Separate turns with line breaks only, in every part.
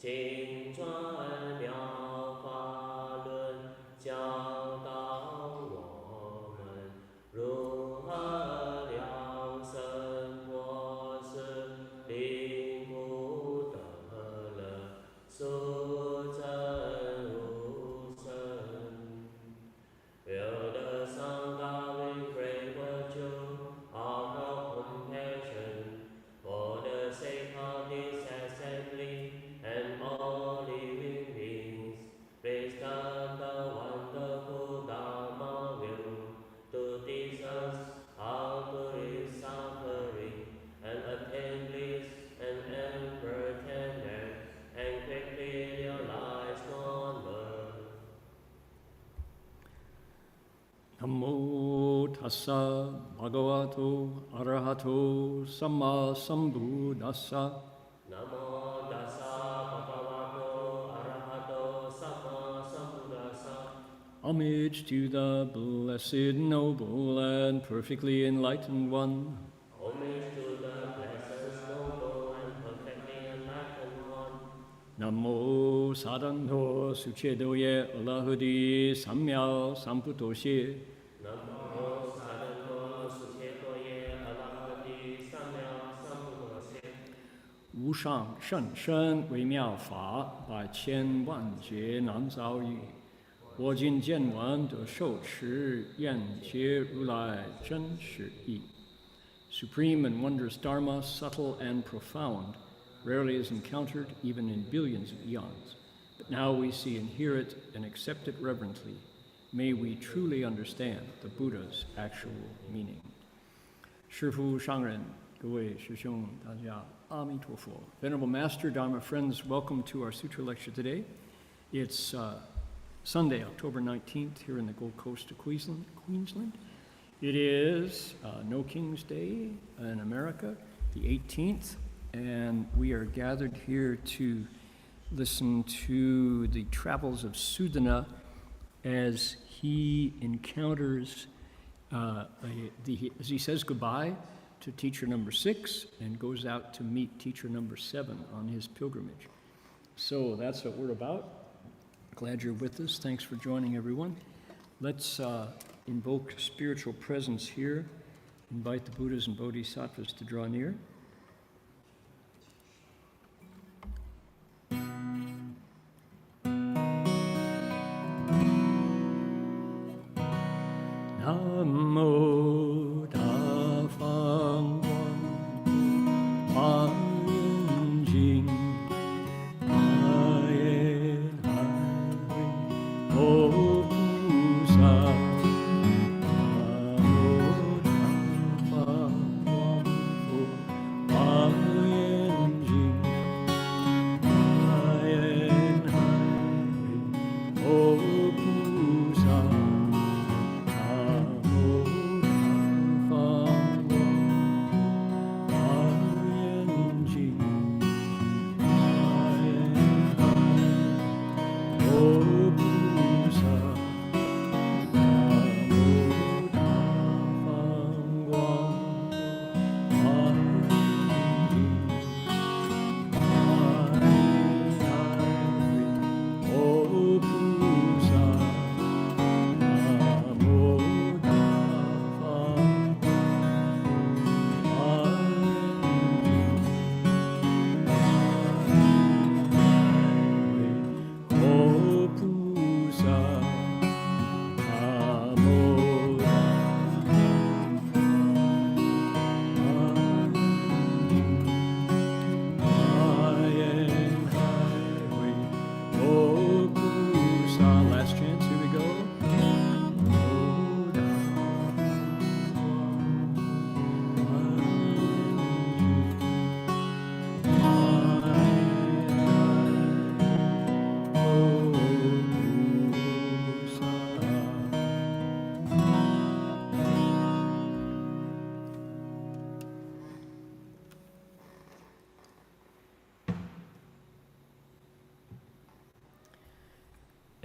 经转了法轮，教导我们如何了生活时，领悟得了殊真如身。Will the Sangha with great virtue offer compassion for the sake of this assembly and all living beings, raise up the wonderful Dharma will to teach us how to live suffering and attain bliss and unpretended and quickly realize non-birth.
Namo tassa bhagavato arahato samma sambuddhassa.
Namo tassa bhagavato arahato samma sambuddhassa.
Homage to the blessed, noble, and perfectly enlightened one.
Homage to the blessed, noble, and perfectly enlightened one.
Namo saranto suchedoye alahudi samya samputoshi.
Namo saranto suchedoye alahadi samya sambuddhase.
无上甚深微妙法，百千万劫难遭遇。我今见闻得受持，愿解如来真实义。Supreme and wondrous Dharma, subtle and profound, rarely is encountered even in billions of eons. But now we see and hear it and accept it reverently. May we truly understand the Buddha's actual meaning. 师父上人，各位师兄，大家阿弥陀佛。Venerable Master, Dharma friends, welcome to our Sutra lecture today. It's Sunday, October 19th, here in the Gold Coast of Queensland. It is No King's Day in America, the 18th, and we are gathered here to listen to the travels of Sudana as he encounters, as he says goodbye to teacher number 6 and goes out to meet teacher number 7 on his pilgrimage. So that's what we're about. Glad you're with us. Thanks for joining, everyone. Let's invoke spiritual presence here. Invite the Buddhas and Bodhisattvas to draw near. Namo Tafang Huang Jing Ayen Hai O Pusa Namo Tafang Huang Jing Ayen Hai O Pusa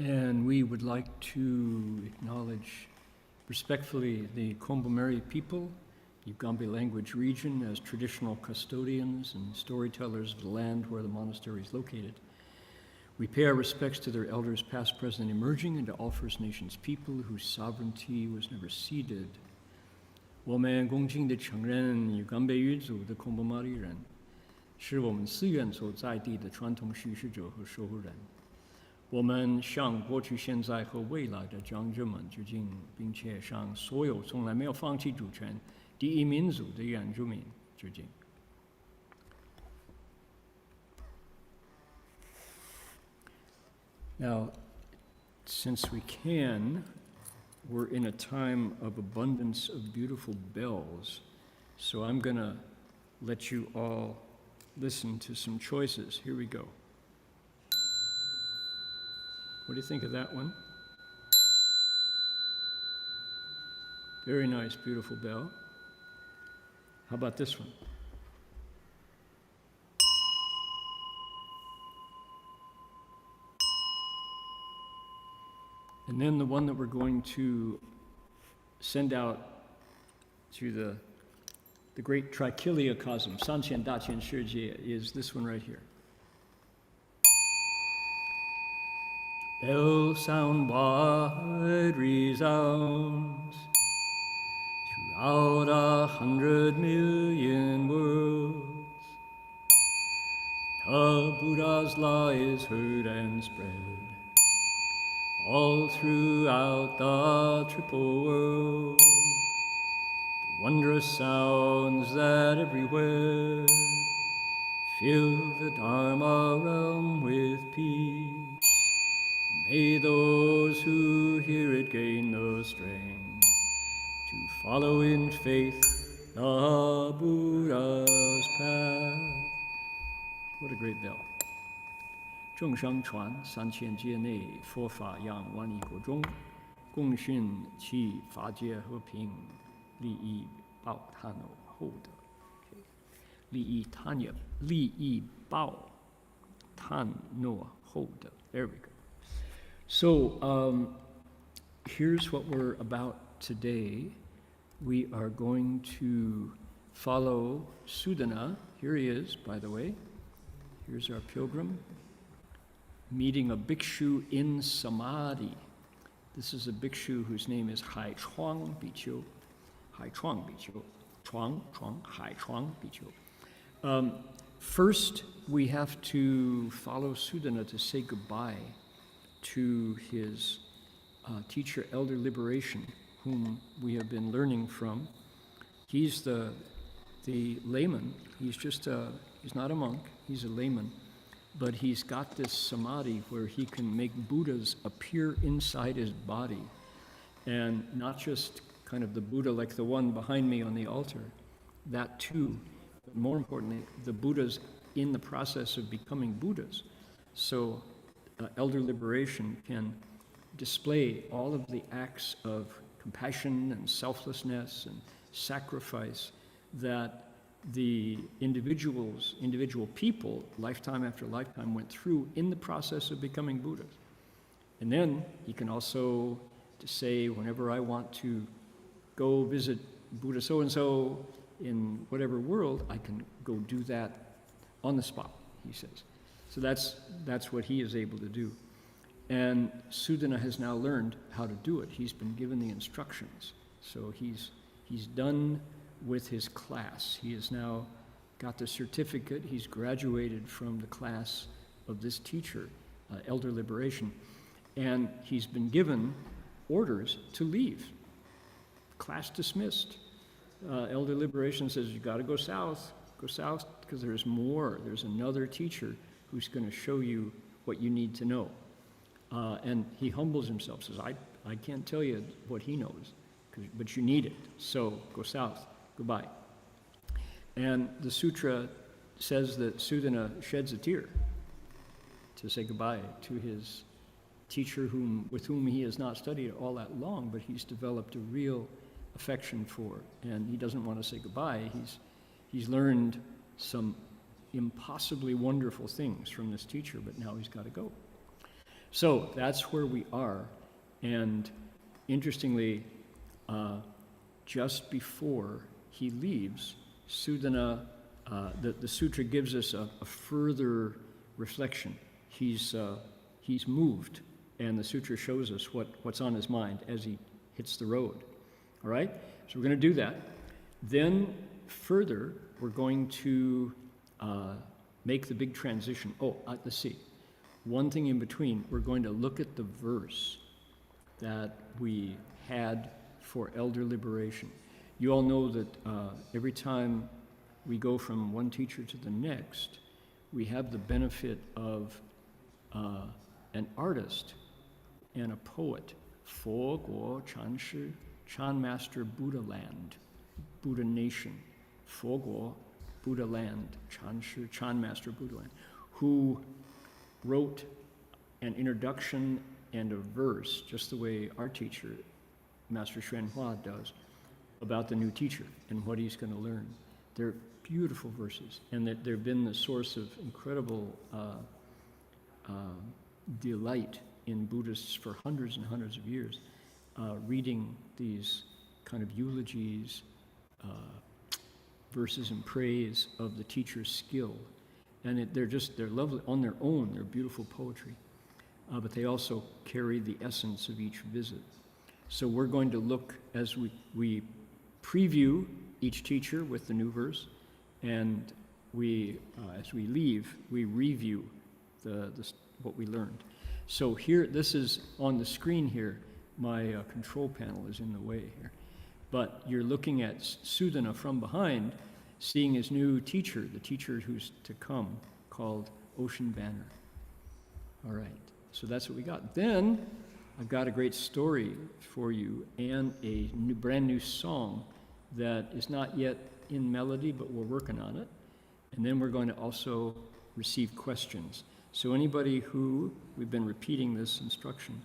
And we would like to acknowledge respectfully the Kombumerri people, the Ugambi language region, as traditional custodians and storytellers of the land where the monastery is located. We pay our respects to their elders, past, present, and emerging, and to all First Nations people whose sovereignty was never ceded. 我们恭敬地承认与甘卑于祖的孔布玛丽人，是我们寺院所在地的传统叙事者和守护人。我们向过去、现在和未来的长者们致敬，并且向所有从来没有放弃主权第一民族的原住民致敬。Now, since we can, we're in a time of abundance of beautiful bells, so I'm going to let you all listen to some choices. Here we go. What do you think of that one? Very nice, beautiful bell. How about this one? And then the one that we're going to send out to the great trichillia cosm, Sanqian Daqian Shijie, is this one right here. Bell sound wide resounds throughout 100 million worlds. The Buddha's law is heard and spread all throughout the triple world. The wondrous sounds that everywhere fill the Dharma realm with peace. May those who hear it gain the strength to follow in faith the Buddha's path. What a great bell. 众生传3000界内，佛法扬万亿国中，共训其法界和平，利益报他no后德。利益报他no后德。There we go. So here's what we're about today. We are going to follow Sudana. Here he is, by the way. Here's our pilgrim, meeting a bhikshu in Samadhi. This is a bhikshu whose name is Hai Chuang Bhikshu. Hai Chuang Bhikshu. Hai Chuang Bhikshu. First, we have to follow Sudana to say goodbye to his teacher, Elder Liberation, whom we have been learning from. He's the layman. He's not a monk, he's a layman. But he's got this samadhi where he can make Buddhas appear inside his body. And not just kind of the Buddha like the one behind me on the altar, that too, but more importantly, the Buddhas in the process of becoming Buddhas. So Elder Liberation can display all of the acts of compassion and selflessness and sacrifice that the individual people, lifetime after lifetime, went through in the process of becoming Buddhas. And then he can also say, whenever I want to go visit Buddha so-and-so in whatever world, I can go do that on the spot, he says. So that's what he is able to do. And Sudana has now learned how to do it. He's been given the instructions. So he's done with his class. He has now got the certificate. He's graduated from the class of this teacher, Elder Liberation, and he's been given orders to leave. Class dismissed. Elder Liberation says, you got to go south because there's more. There's another teacher who's going to show you what you need to know. And he humbles himself, says, I can't tell you what he knows, but you need it, so go south. Goodbye. And the sutra says that Sudana sheds a tear to say goodbye to his teacher with whom he has not studied all that long, but he's developed a real affection for. And he doesn't want to say goodbye. He's learned some impossibly wonderful things from this teacher, but now he's got to go. So that's where we are. And interestingly, just before he leaves, Sudana, the sutra gives us a further reflection. He's he's moved, and the sutra shows us what's on his mind as he hits the road. All right? So we're going to do that. Then further, we're going to make the big transition. Let's see. One thing in between, we're going to look at the verse that we had for elder liberation. You all know that every time we go from one teacher to the next, we have the benefit of an artist and a poet. 佛国禅师, Chan Master Buddha Land, Buddha Nation. 佛国, Buddha Land, Chan Shi, Chan Master Buddha Land, who wrote an introduction and a verse, just the way our teacher, Master Xuan Hua, does, about the new teacher and what he's going to learn. They're beautiful verses, and that they've been the source of incredible delight in Buddhists for hundreds and hundreds of years, reading these kind of eulogies, verses in praise of the teacher's skill. And they're lovely on their own, they're beautiful poetry, but they also carry the essence of each visit. So we're going to look, as we preview each teacher with the new verse, and as we leave, we review what we learned. So here, this is on the screen here. My control panel is in the way here. But you're looking at Sudana from behind, seeing his new teacher, the teacher who's to come, called Ocean Banner. All right, so that's what we got. Then I've got a great story for you and a brand new song that is not yet in melody, but we're working on it. And then we're going to also receive questions. So anybody we've been repeating this instruction,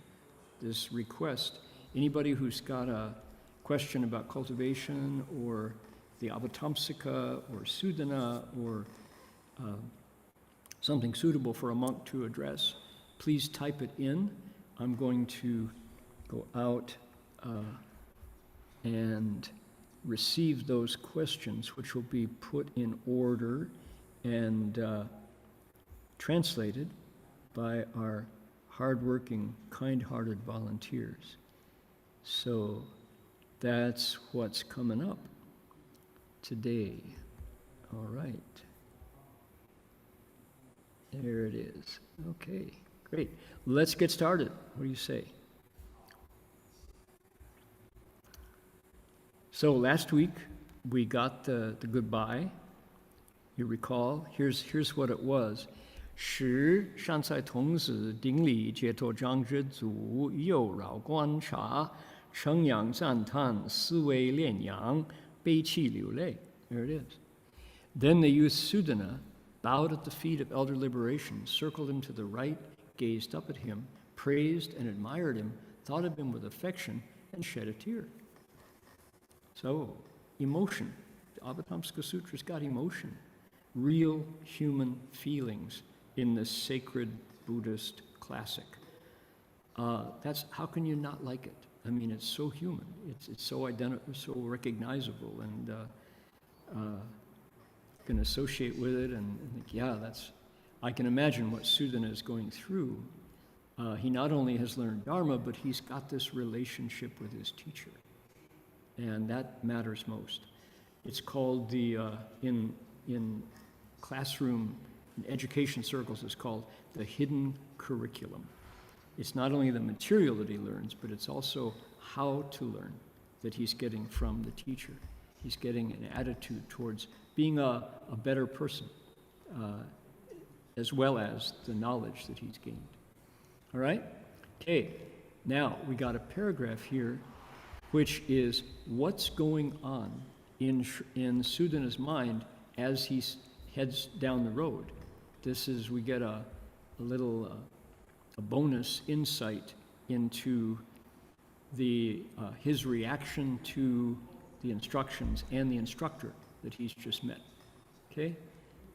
this request, anybody who's got a question about cultivation or the Avatamsaka or Sudana or something suitable for a monk to address, please type it in. I'm going to go out and receive those questions, which will be put in order and translated by our hardworking, kind-hearted volunteers. So that's what's coming up today. All right. There it is. Okay, great. Let's get started. What do you say? So last week we got the goodbye. You recall? Here's what it was. 时善在童子顶礼解脱章之祖右绕观察称扬赞叹思维炼阳悲泣流泪. There it is. Then the youth Sudana bowed at the feet of elder liberation, circled him to the right, gazed up at him, praised and admired him, thought of him with affection, and shed a tear. So, emotion. The Avatamsaka Sutra's got emotion. Real human feelings in this sacred Buddhist classic. How can you not like it? I mean, it's so human. It's so so recognizable, and you can associate with it and think, yeah, I can imagine what Sudana is going through. He not only has learned Dharma, but he's got this relationship with his teacher. And that matters most. It's called in classroom, in education circles, it's called the hidden curriculum. It's not only the material that he learns, but it's also how to learn that he's getting from the teacher. He's getting an attitude towards being a better person, as well as the knowledge that he's gained. All right? Okay, now we got a paragraph here, which is what's going on in Sudana's mind as he heads down the road. We get a little a bonus insight into his reaction to the instructions and the instructor that he's just met. Okay,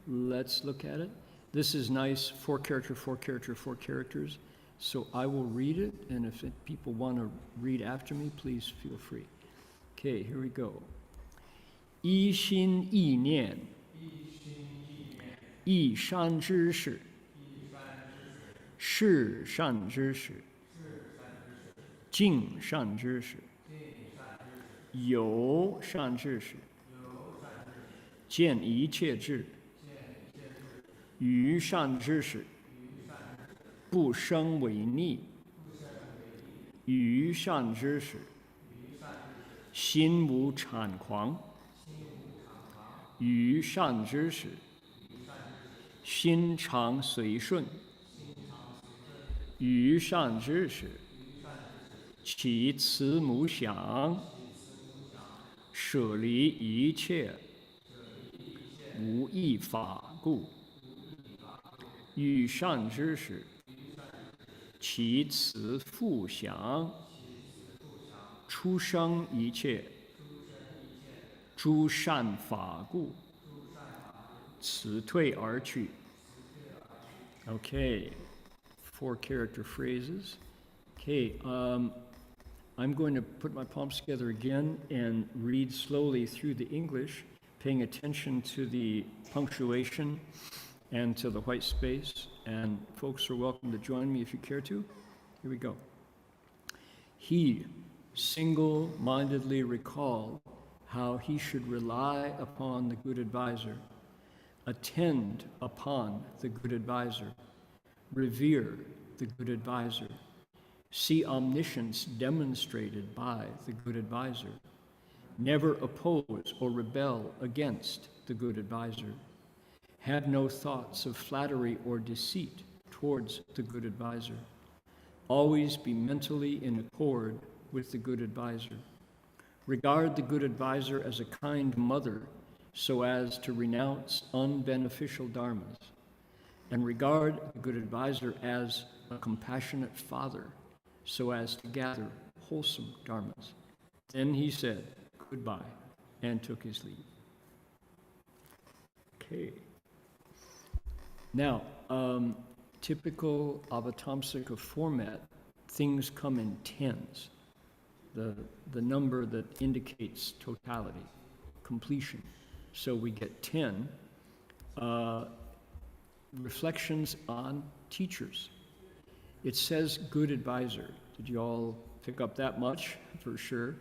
let's look at it. This is nice, 4 characters. So I will read it, and if people want to read after me, please feel free. Okay, here we go. 一心一念，一山之事，是是善知识，敬善知识，有善知识，见一切智，于善知识不生违逆，于善知识心无谄狂，于善知识心常随顺，于善知识起慈母想，舍离一切无益法故，于善知识其慈父想，出生一切诸善法故，辞退而去。Okay, 4 character phrases. Okay, I'm going to put my palms together again and read slowly through the English, paying attention to the punctuation and to the white space. And folks are welcome to join me if you care to. Here we go. He single-mindedly recalled how he should rely upon the good advisor, attend upon the good advisor, revere the good advisor, see omniscience demonstrated by the good advisor, never oppose or rebel against the good advisor, have no thoughts of flattery or deceit towards the good advisor, always be mentally in accord with the good advisor, regard the good advisor as a kind mother so as to renounce unbeneficial dharmas, and regard the good advisor as a compassionate father so as to gather wholesome dharmas. Then he said goodbye and took his leave. Okay. Now, typical Avatamsaka format, things come in tens, the number that indicates totality, completion. So we get 10 reflections on teachers. It says good advisor. Did you all pick up that much? For sure.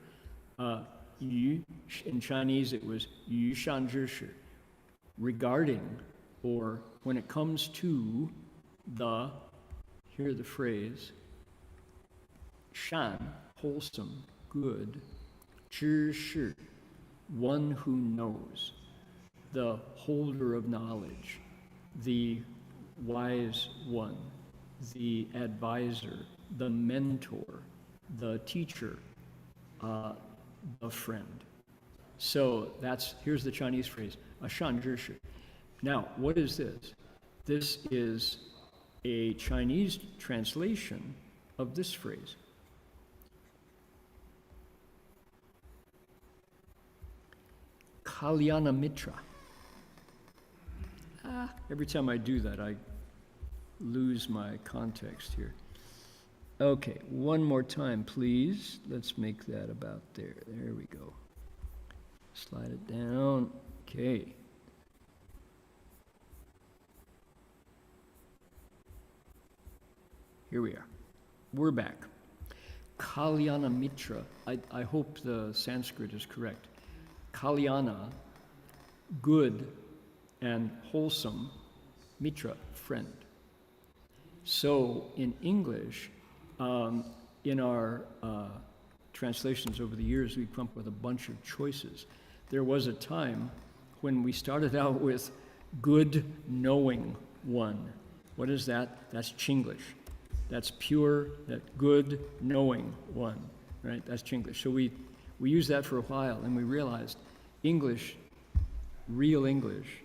Yu, in Chinese it was yu shan zhi shi, regarding, or when it comes to the, hear the phrase, shan, wholesome, good, zhi shi, one who knows, the holder of knowledge, the wise one, the advisor, the mentor, the teacher, the friend. So here's the Chinese phrase, a shan zhi shi. Now, what is this? This is a Chinese translation of this phrase. Kalyana Mitra. Every time I do that, I lose my context here. Okay, one more time, please. Let's make that about there. There we go. Slide it down. Okay. Here we are. We're back. Kalyana Mitra. I hope the Sanskrit is correct. Kalyana, good and wholesome, Mitra, friend. So in English, in our translations over the years, we've come up with a bunch of choices. There was a time when we started out with good knowing one. What is that? That's Chinglish. That's pure, that good knowing one, right? That's Chinglish. So we used that for a while, and we realized English, real English,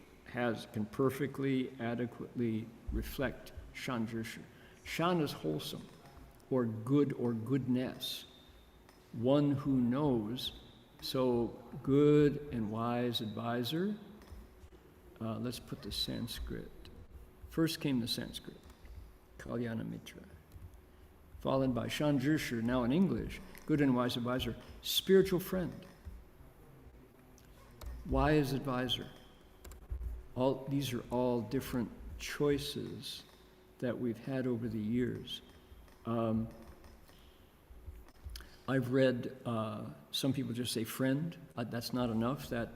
can perfectly, adequately reflect shan zhi shi. Shan is wholesome, or good, or goodness. One who knows. So good and wise advisor. Let's put the Sanskrit. First came the Sanskrit, Kalyana Mitra, followed by shan zhi shi, now in English, good and wise advisor, spiritual friend. Wise advisor. These are all different choices that we've had over the years. I've read, some people just say friend. That's not enough. That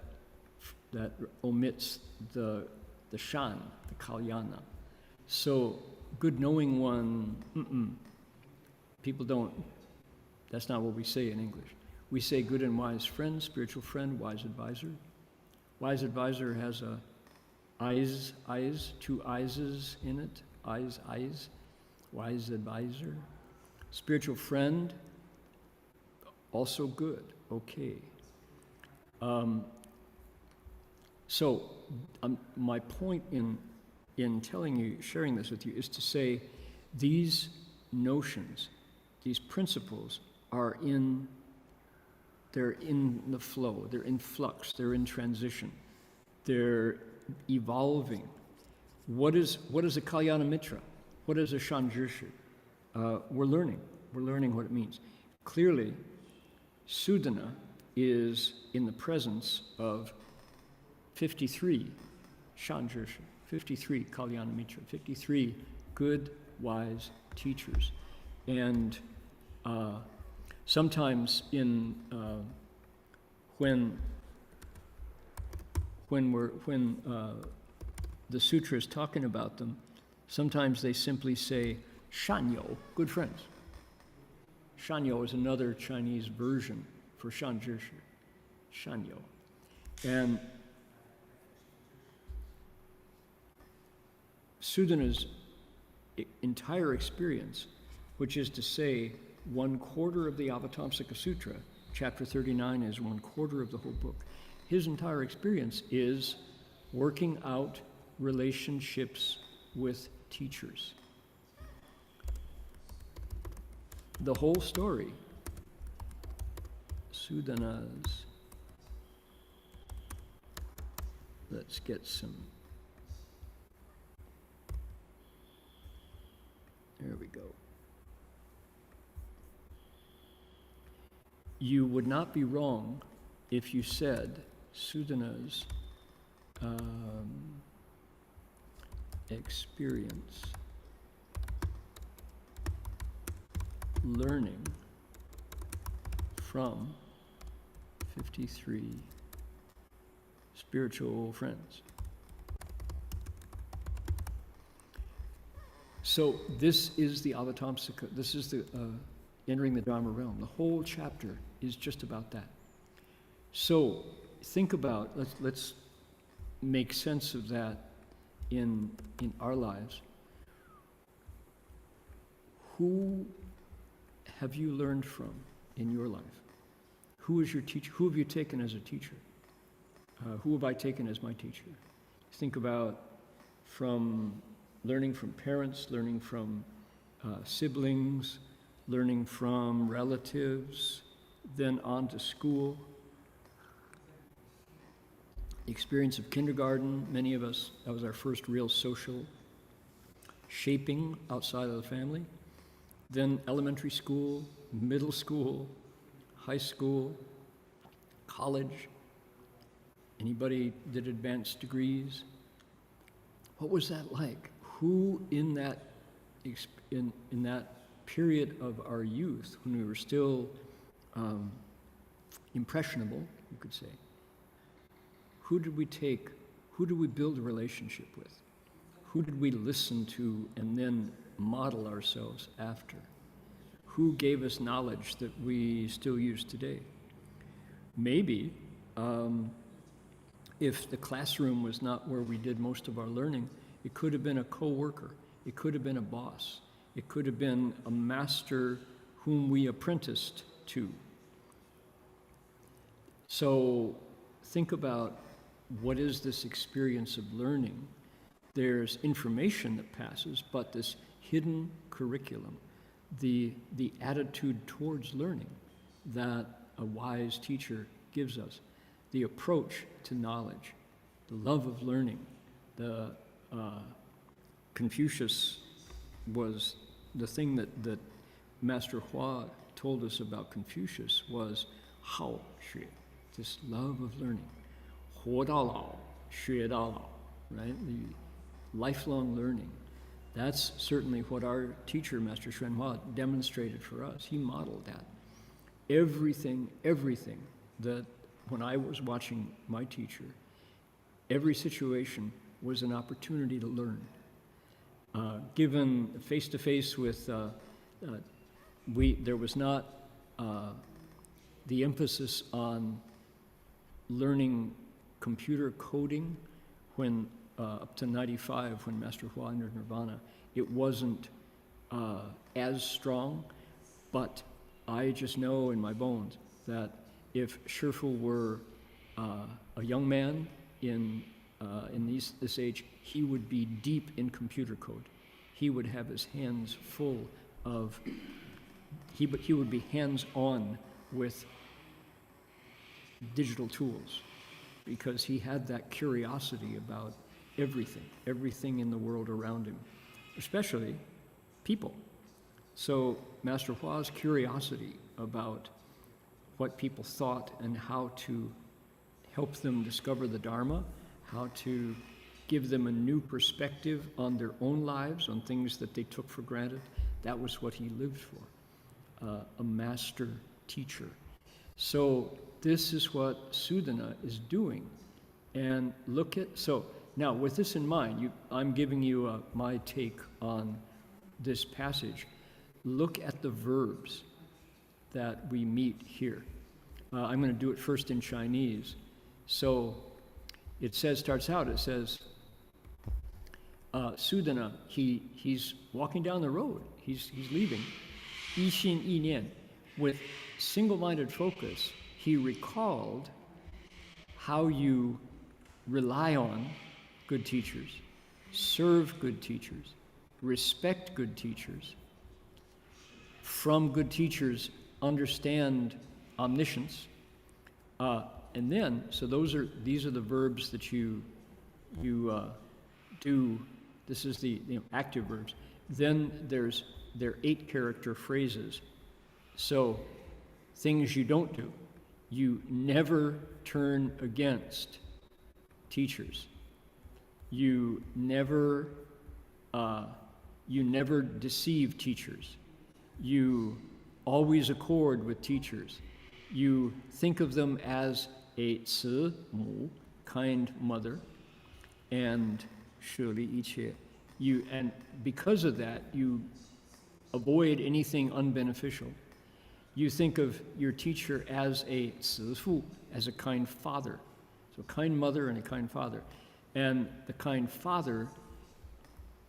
omits the shan, the kalyana. So good knowing one, people don't, that's not what we say in English. We say good and wise friend, spiritual friend, wise advisor. Wise advisor has a eyes, two eyes in it, eyes, wise advisor. Spiritual friend, also good, okay. So my point in telling you, sharing this with you, is to say these notions, these principles are they're in the flow, they're in flux, they're in transition, they're evolving. What is a Kalyana Mitra? What is a Shanjirshu? We're learning what it means. Clearly, Sudana is in the presence of 53 Shanjirshu, 53 Kalyana Mitra, 53 good, wise teachers. And sometimes when the sutra is talking about them, sometimes they simply say Shanyo, good friends. Shanyo is another Chinese version for Shanjirshu, Shanyo. And Sudana's entire experience, which is to say 1/4 of the Avatamsaka Sutra, chapter 39 is 1/4 of the whole book. His entire experience is working out relationships with teachers. The whole story, Sudana's, let's get some, there we go. You would not be wrong if you said Sudana's experience learning from 53 spiritual friends. So this is the Avatamsaka, this is the entering the Dharma realm. The whole chapter is just about that. So think about, let's make sense of that in our lives. Who have you learned from in your life? Who is your teacher? Who have you taken as a teacher? Who have I taken as my teacher? Think about learning from parents, learning from siblings, learning from relatives, then on to school. The experience of kindergarten, many of us, that was our first real social shaping outside of the family. Then elementary school, middle school, high school, college. Anybody did advanced degrees? What was that like? Who in that period of our youth, when we were still impressionable, you could say, who did we take, who did we build a relationship with? Who did we listen to and then model ourselves after? Who gave us knowledge that we still use today? Maybe if the classroom was not where we did most of our learning, it could have been a co-worker, it could have been a boss, it could have been a master whom we apprenticed to. So think about, what is this experience of learning? There's information that passes, but this hidden curriculum, the attitude towards learning that a wise teacher gives us, the approach to knowledge, the love of learning. Confucius was the thing that Master Hua told us about Confucius was hao xue, this love of learning. 活到老，学到老, right? The lifelong learning. That's certainly what our teacher, Master Xuanhua, demonstrated for us. He modeled that. Everything that when I was watching my teacher, every situation was an opportunity to learn. Given face-to-face with, there was not the emphasis on learning computer coding when up to 95, when Master Hua entered Nirvana. It wasn't as strong, but I just know in my bones that if Shifu were a young man in this age, he would be deep in computer code. He would have his hands full of, he would be hands-on with digital tools because he had that curiosity about everything in the world around him, especially people. So Master Hua's curiosity about what people thought and how to help them discover the Dharma, how to give them a new perspective on their own lives, on things that they took for granted, that was what he lived for, a master teacher. So this is what Sudana is doing. And look at, so now with this in mind, I'm giving you my take on this passage. Look at the verbs that we meet here. I'm going to do it first in Chinese. So it says, Sudana, he's walking down the road. He's leaving. Yi xin yi nian. With single-minded focus, he recalled how you rely on good teachers, serve good teachers, respect good teachers. From good teachers, understand omniscience. And then, so these are the verbs that you do. This is the active verbs. Then there are 8 character phrases. So things you don't do. You never turn against teachers. You never deceive teachers. You always accord with teachers. You think of them as a 慈母, kind mother, and 舍利一切. And because of that, you avoid anything unbeneficial. You think of your teacher as a 慈父, as a kind father. So kind mother and a kind father. And the kind father,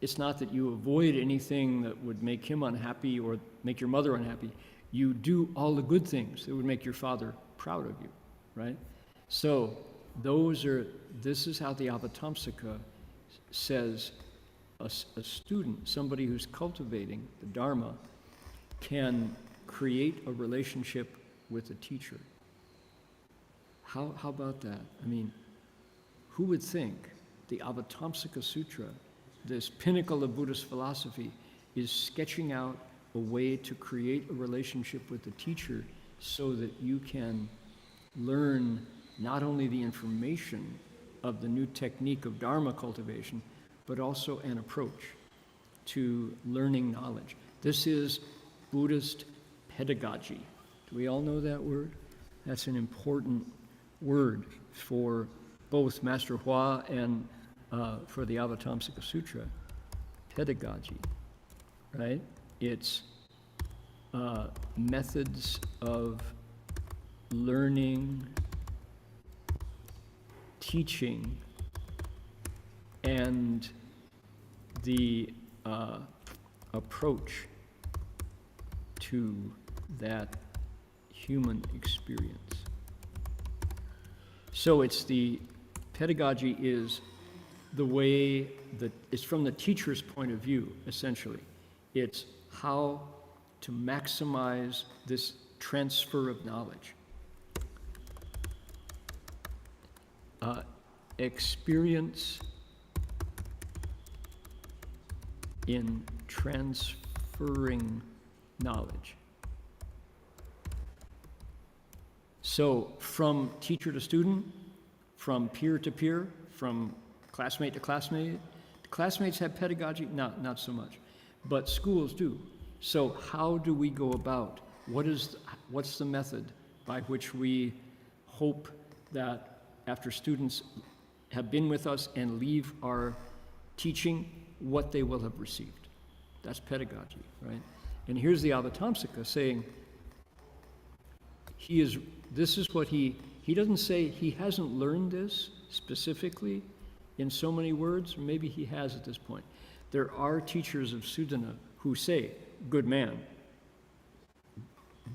it's not that you avoid anything that would make him unhappy or make your mother unhappy. You do all the good things that would make your father proud of you, right? So this is how the Avatamsaka says a student, somebody who's cultivating the Dharma, can create a relationship with a teacher. How about that? I mean, who would think the Avatamsaka Sutra, this pinnacle of Buddhist philosophy, is sketching out a way to create a relationship with the teacher so that you can learn not only the information of the new technique of Dharma cultivation, but also an approach to learning knowledge. This is Buddhist pedagogy. Do we all know that word? That's an important word for both Master Hua and for the Avatamsaka Sutra. Pedagogy, right? It's methods of learning, teaching, and the approach to that human experience. So it's the pedagogy is the way that it's from the teacher's point of view, essentially. It's how to maximize this transfer of knowledge. Experience in transferring knowledge. So from teacher to student, from peer to peer, from classmate to classmate, Classmates have pedagogy? Not so much. But schools do. So how do we go about? What's the method by which we hope that after students have been with us and leave our teaching, what they will have received? That's pedagogy, right? And here's the Avatamsaka saying, this is what he doesn't say he hasn't learned this specifically in so many words, maybe he has at this point. There are teachers of Sudana who say, good man,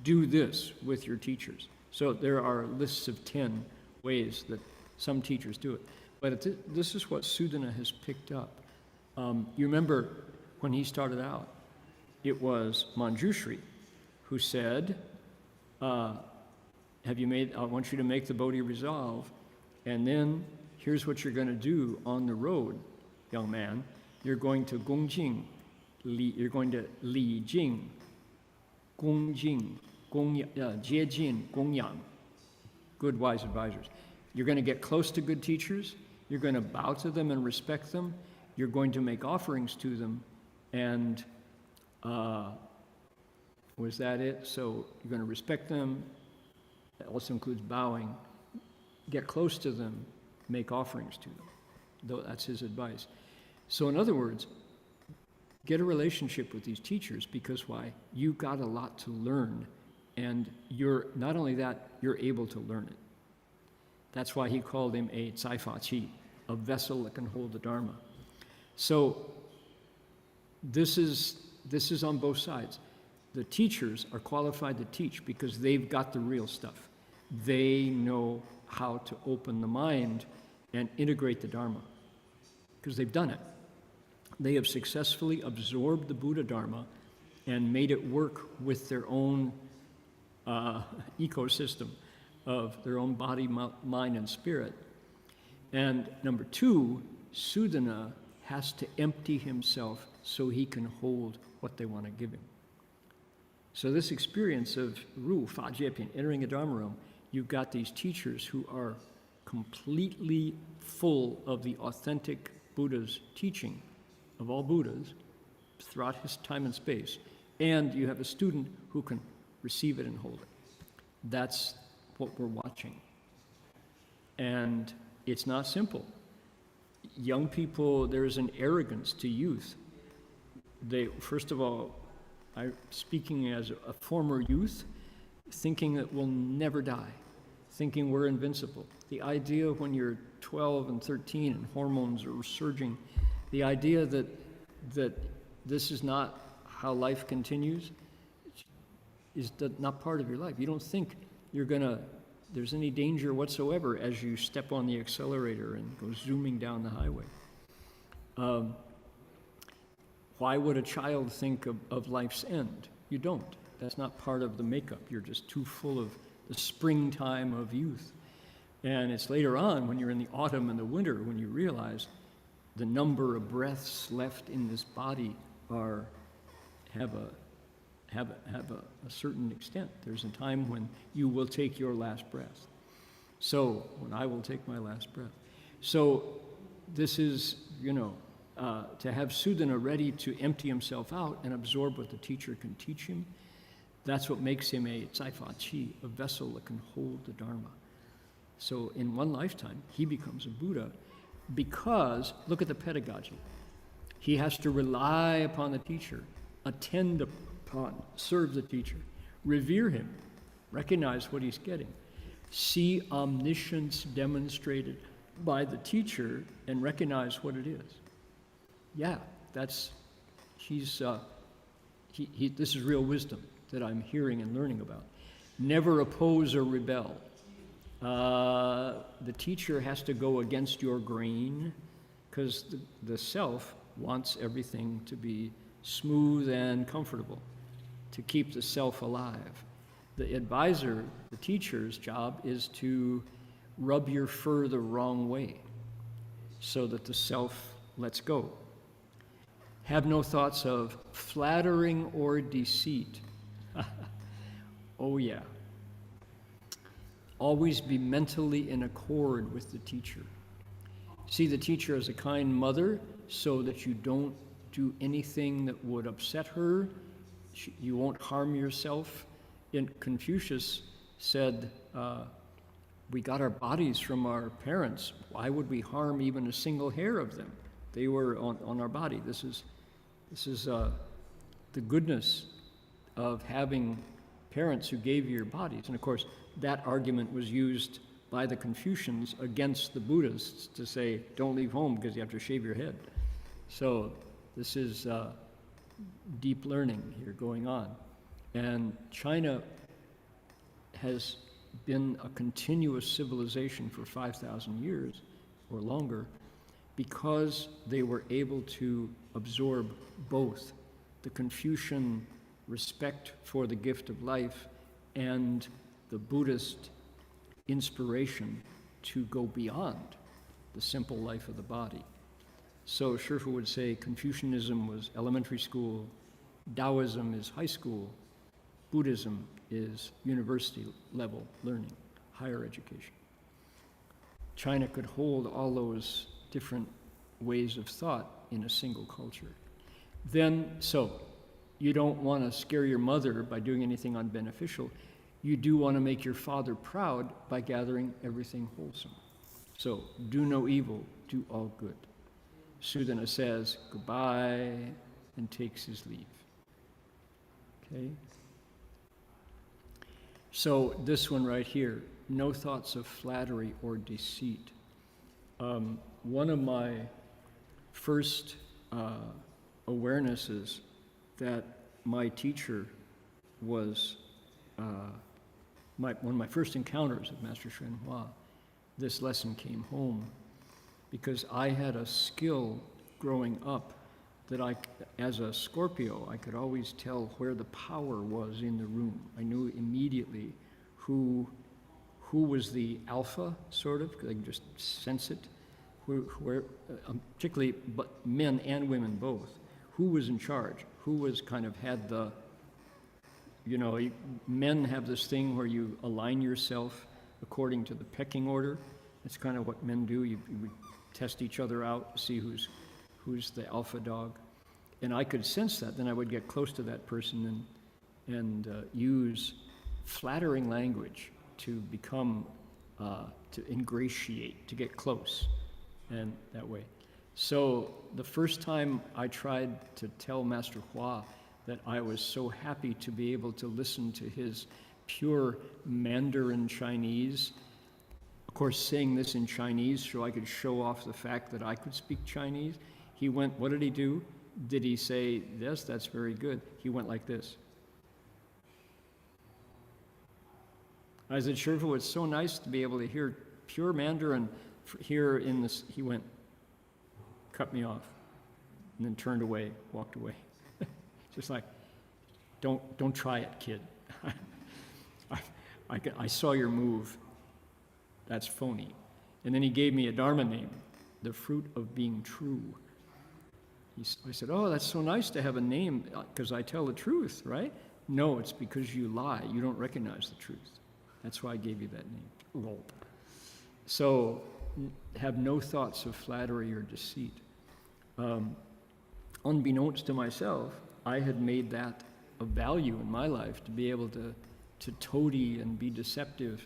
do this with your teachers. So there are lists of 10 ways that some teachers do it. But this is what Sudana has picked up. You remember when he started out, it was Manjushri who said, I want you to make the Bodhi resolve, and then here's what you're going to do on the road, young man. You're going to Gongjing, you're going to Li Jing, Gongjing, Jiejin, Gongyang, good wise advisors. You're going to get close to good teachers, you're going to bow to them and respect them, you're going to make offerings to them, and was that it? So you're going to respect them, that also includes bowing, get close to them, make offerings to them. Though that's his advice. So in other words, get a relationship with these teachers, because why? You got a lot to learn, and you're not only that, you're able to learn it. That's why he called him a Caifa Chi, a vessel that can hold the Dharma. So this is on both sides. The teachers are qualified to teach because they've got the real stuff. They know how to open the mind and integrate the Dharma, because they've done it. They have successfully absorbed the Buddha Dharma and made it work with their own ecosystem of their own body, mind, and spirit. And number two, Sudana has to empty himself so he can hold what they want to give him. So this experience of Ru, Fa Jiepin, entering a Dharma room, you've got these teachers who are completely full of the authentic Buddha's teaching, of all Buddhas, throughout his time and space. And you have a student who can receive it and hold it. That's what we're watching. And it's not simple. Young people, there's an arrogance to youth. They, first of all, speaking as a former youth, thinking that we'll never die, thinking we're invincible. The idea when you're 12 and 13 and hormones are surging, the idea that this is not how life continues is not part of your life. You don't think there's any danger whatsoever as you step on the accelerator and go zooming down the highway. Why would a child think of life's end? You don't. That's not part of the makeup. You're just too full of the springtime of youth. And it's later on, when you're in the autumn and the winter, when you realize the number of breaths left in this body have a certain extent. There's a time when you will take your last breath. So, when I will take my last breath. So, this is, to have Sudana ready to empty himself out and absorb what the teacher can teach him, that's what makes him a Caifa Chi, a vessel that can hold the Dharma. So in one lifetime, he becomes a Buddha because, look at the pedagogy. He has to rely upon the teacher, attend upon, serve the teacher, revere him, recognize what he's getting, see omniscience demonstrated by the teacher, and recognize what it is. Yeah, this is real wisdom that I'm hearing and learning about. Never oppose or rebel. The teacher has to go against your grain because the self wants everything to be smooth and comfortable, to keep the self alive. The advisor, the teacher's job is to rub your fur the wrong way so that the self lets go. Have no thoughts of flattering or deceit. Oh yeah. Always be mentally in accord with the teacher. See the teacher as a kind mother so that you don't do anything that would upset her. You won't harm yourself. And Confucius said, we got our bodies from our parents. Why would we harm even a single hair of them? They were on our body. This is the goodness of having parents who gave you your bodies. And of course, that argument was used by the Confucians against the Buddhists to say, don't leave home because you have to shave your head. So this is deep learning here going on. And China has been a continuous civilization for 5,000 years or longer because they were able to absorb both the Confucian respect for the gift of life and the Buddhist inspiration to go beyond the simple life of the body. So Shifu would say Confucianism was elementary school, Taoism is high school, Buddhism is university level learning, higher education. China could hold all those different ways of thought in a single culture. Then, so you don't want to scare your mother by doing anything unbeneficial. You do want to make your father proud by gathering everything wholesome. So do no evil, do all good. Sudana says goodbye and takes his leave. Okay? So this one right here, no thoughts of flattery or deceit. One of my first awarenesses that my teacher was, one of my first encounters with Master Hsuan Hua, this lesson came home because I had a skill growing up that as a Scorpio, I could always tell where the power was in the room. I knew immediately who was the alpha, sort of, because I could just sense it, particularly but men and women both. Who was in charge? Who was kind of had the, men have this thing where you align yourself according to the pecking order. It's kind of what men do. You would test each other out to see who's the alpha dog. And I could sense that. Then I would get close to that person and use flattering language to become, to ingratiate, to get close, and that way. So the first time I tried to tell Master Hua that I was so happy to be able to listen to his pure Mandarin Chinese, of course saying this in Chinese so I could show off the fact that I could speak Chinese, he went, what did he do? Did he say, yes, that's very good? He went like this. I said, Shifu, it's so nice to be able to hear pure Mandarin here in this. He went, cut me off, and then turned away, walked away. Just like, don't try it, kid. I saw your move. That's phony. And then he gave me a Dharma name, the fruit of being true. I said, oh, that's so nice to have a name because I tell the truth, right? No, it's because you lie. You don't recognize the truth. That's why I gave you that name. So have no thoughts of flattery or deceit. Unbeknownst to myself, I had made that a value in my life to be able to toady and be deceptive,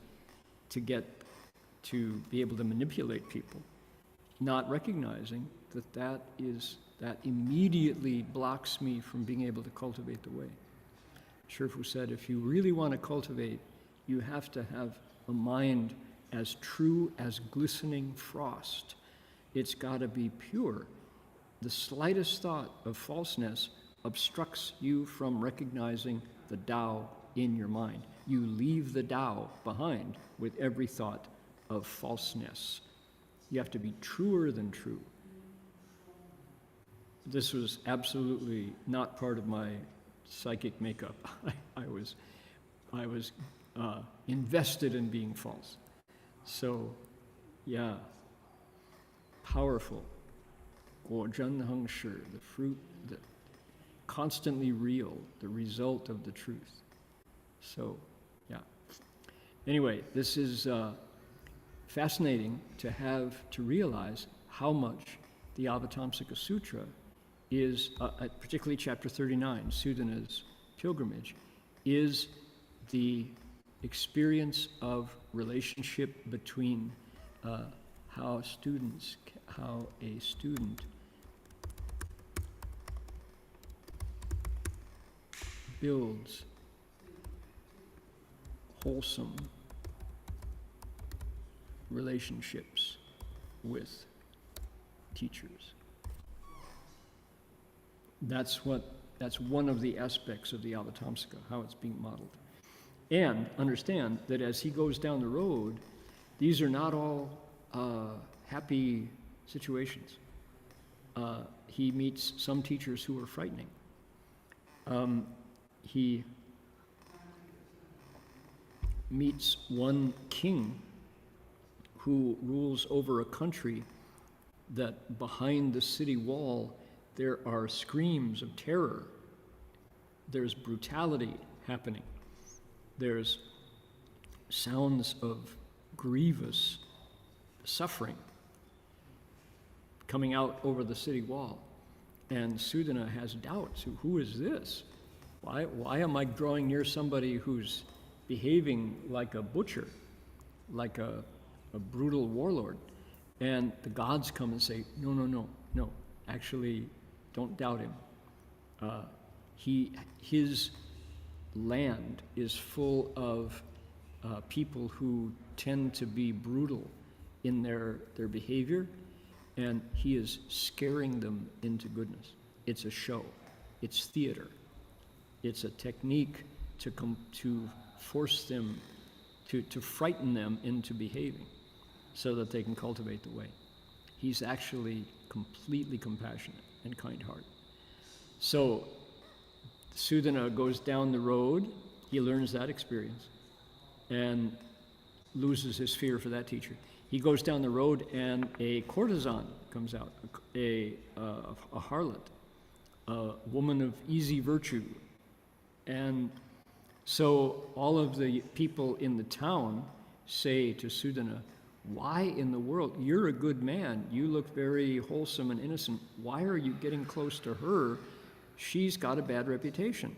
to be able to manipulate people, not recognizing that immediately blocks me from being able to cultivate the way. Shifu said, if you really want to cultivate, you have to have a mind as true as glistening frost. It's got to be pure. The slightest thought of falseness obstructs you from recognizing the Tao in your mind. You leave the Tao behind with every thought of falseness. You have to be truer than true. This was absolutely not part of my psychic makeup. I was invested in being false. So, yeah, powerful. 果真恒实, the fruit, the constantly real, the result of the truth. So, yeah. Anyway, this is fascinating to realize how much the Avatamsaka Sutra is, particularly chapter 39, Sudana's pilgrimage, is the experience of relationship between how a student builds wholesome relationships with teachers. That's one of the aspects of the Avatamsaka, how it's being modeled. And understand that as he goes down the road, these are not all happy situations. He meets some teachers who are frightening. He meets one king who rules over a country that behind the city wall there are screams of terror. There's brutality happening. There's sounds of grievous suffering coming out over the city wall. And Sudana has doubts. Who is this? Why am I drawing near somebody who's behaving like a butcher, like a brutal warlord? And the gods come and say, no, actually, don't doubt him. His land is full of people who tend to be brutal in their behavior, and he is scaring them into goodness. It's a show. It's theater. It's a technique to force them, to frighten them into behaving so that they can cultivate the way. He's actually completely compassionate and kind-hearted. So Sudana goes down the road, he learns that experience and loses his fear for that teacher. He goes down the road and a courtesan comes out, a harlot, a woman of easy virtue. And so all of the people in the town say to Sudana, why in the world, you're a good man, you look very wholesome and innocent, why are you getting close to her? She's got a bad reputation.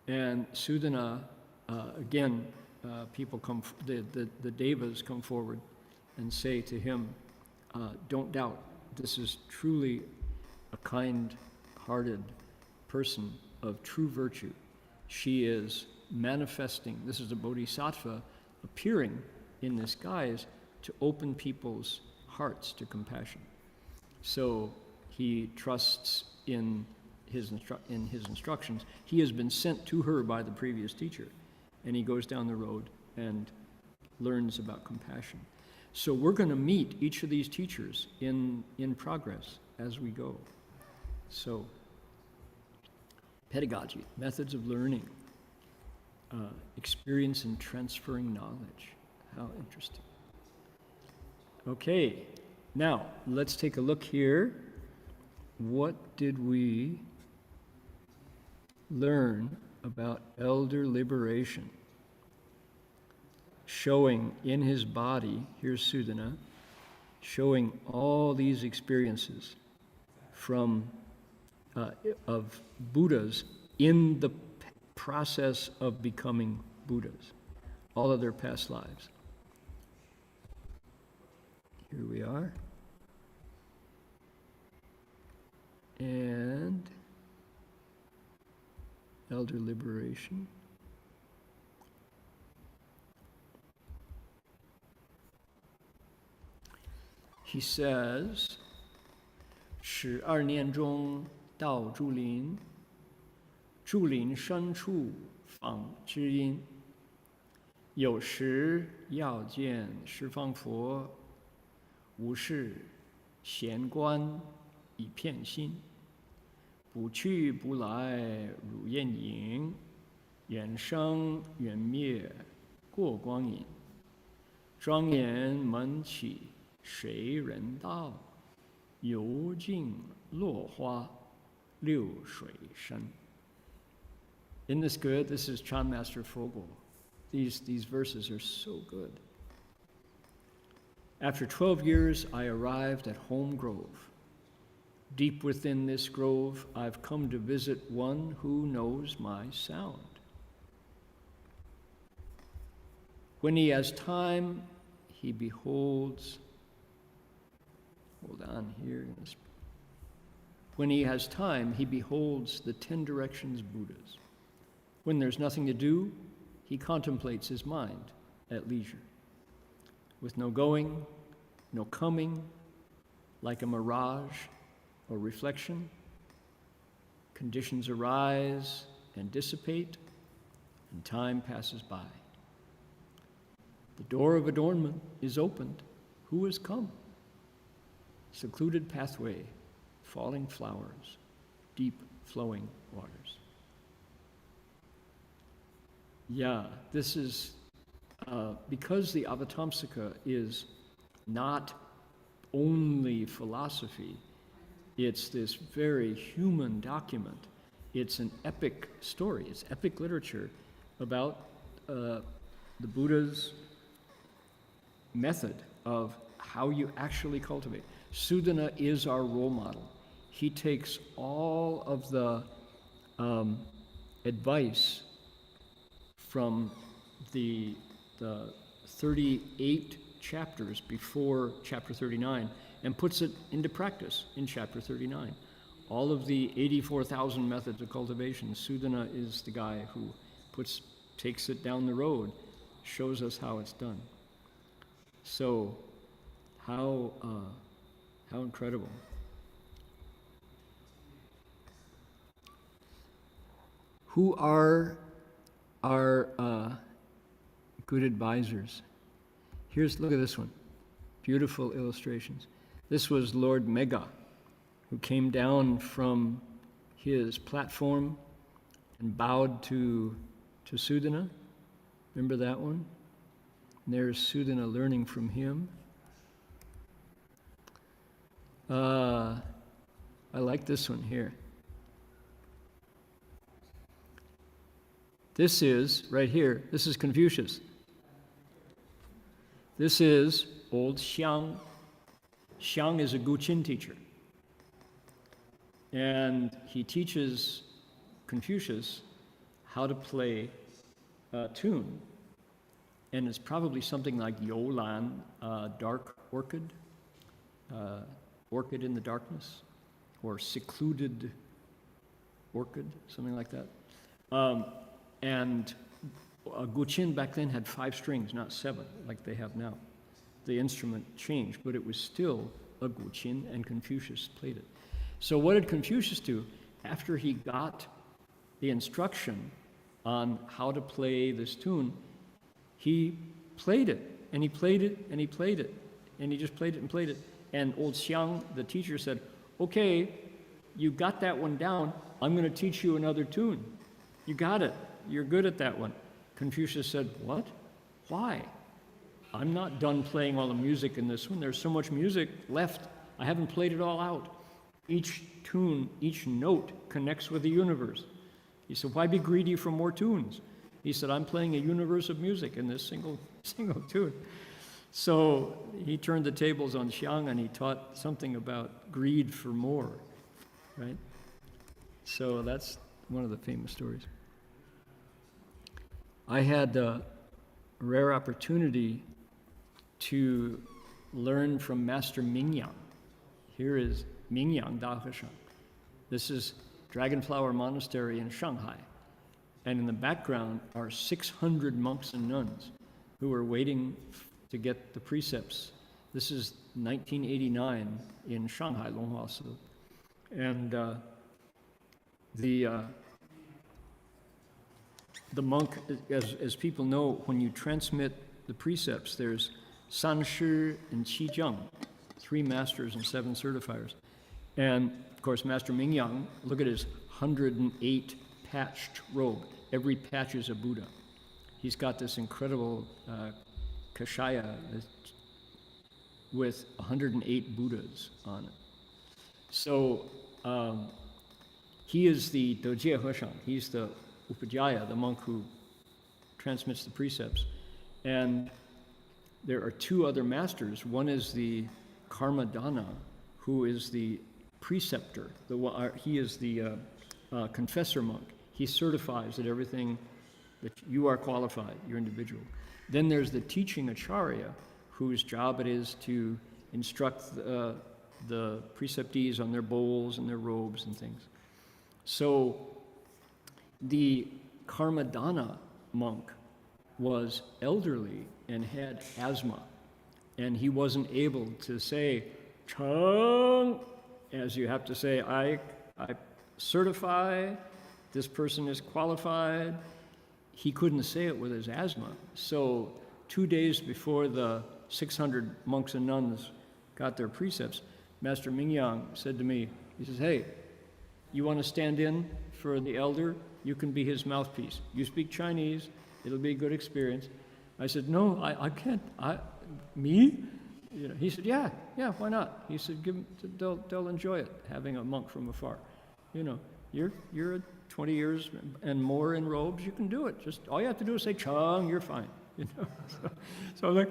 And Sudana, again, people come, the devas come forward and say to him, don't doubt, this is truly a kind-hearted person of true virtue. She is manifesting, this is a bodhisattva appearing in this guise to open people's hearts to compassion. So he trusts in his instructions. He has been sent to her by the previous teacher, and he goes down the road and learns about compassion. So we're going to meet each of these teachers in progress as we go. So pedagogy, methods of learning, experience in transferring knowledge. How interesting. Okay, now let's take a look here. What did we learn about elder liberation? Showing in his body, here's Sudana, showing all these experiences from of Buddhas in the process of becoming Buddhas, all of their past lives. Here we are. And elder liberation. He says, 12年中到竹林，竹林深处访知音。有时要见十方佛，无事闲观一片心。不去不来如焰影，缘生缘灭过光阴。庄严门起谁人道？油尽落花流水深。Isn't this good? This is Chan Master Fogel. These verses are so good. After 12 years, I arrived at Home Grove. Deep within this grove, I've come to visit one who knows my sound. When he has time, he beholds, hold on here. When he has time, he beholds the 10 directions Buddhas. When there's nothing to do, he contemplates his mind at leisure. With no going, no coming, like a mirage or reflection, conditions arise and dissipate, and time passes by. The door of adornment is opened. Who has come? Secluded pathway, falling flowers, deep flowing waters. Yeah, this is, because the Avatamsaka is not only philosophy, it's this very human document. It's an epic story, it's epic literature about the Buddha's method of how you actually cultivate. Sudana is our role model. He takes all of the advice from the 38 chapters before chapter 39 and puts it into practice in chapter 39. All of the 84,000 methods of cultivation, Sudana is the guy who takes it down the road, shows us how it's done. So, how incredible. Who are our good advisors? Look at this one. Beautiful illustrations. This was Lord Mega, who came down from his platform and bowed to Sudana. Remember that one? And there's Sudana learning from him. I like this one here. This is, right here, this is Confucius. This is old Xiang. Xiang is a Guqin teacher. And he teaches Confucius how to play a tune. And it's probably something like Youlan, dark orchid, orchid in the darkness, or secluded orchid, something like that. And Guqin back then had 5 strings, not 7, like they have now. The instrument changed, but it was still a Guqin, and Confucius played it. So what did Confucius do? After he got the instruction on how to play this tune, he played it, and he played it, and he played it, and he just played it and played it. And old Xiang, the teacher, said, okay, you got that one down, I'm going to teach you another tune. You got it. You're good at that one. Confucius said, what? Why? I'm not done playing all the music in this one. There's so much music left. I haven't played it all out. Each tune, each note connects with the universe. He said, why be greedy for more tunes? He said, I'm playing a universe of music in this single tune. So he turned the tables on Xiang, and he taught something about greed for more, right? So that's one of the famous stories. I had a rare opportunity to learn from Master Mingyang. Here is Mingyang Daheshang. This is Dragonflower Monastery in Shanghai. And in the background are 600 monks and nuns who are waiting to get the precepts. This is 1989 in Shanghai, Longhua. And the monk, as people know, when you transmit the precepts, there's San Shi and Qi Zheng, 3 masters and 7 certifiers. And of course, Master Mingyang, look at his 108 patched robe. Every patch is a Buddha. He's got this incredible kashaya with 108 Buddhas on it. So he is the Dojie Heshang. He's the Upajjhaya, the monk who transmits the precepts. And there are 2 other masters. One is the Karmadana, who is the preceptor. He is the confessor monk. He certifies that everything, that you are qualified, you're individual. Then there's the teaching acharya, whose job it is to instruct the preceptees on their bowls and their robes and things. So the Karmadana monk was elderly and had asthma, and he wasn't able to say Chang, as you have to say, I certify this person is qualified. He couldn't say it with his asthma. So 2 days before the 600 monks and nuns got their precepts, Master Mingyang said to me, he says, hey, you want to stand in for the elder? You can be his mouthpiece. You speak Chinese, it'll be a good experience. I said, no, I can't. Me? You know, he said, yeah, why not? He said, they'll enjoy it, having a monk from afar. You know, you're 20 years and more in robes, you can do it. Just all you have to do is say Chang, you're fine. You know, so I'm like,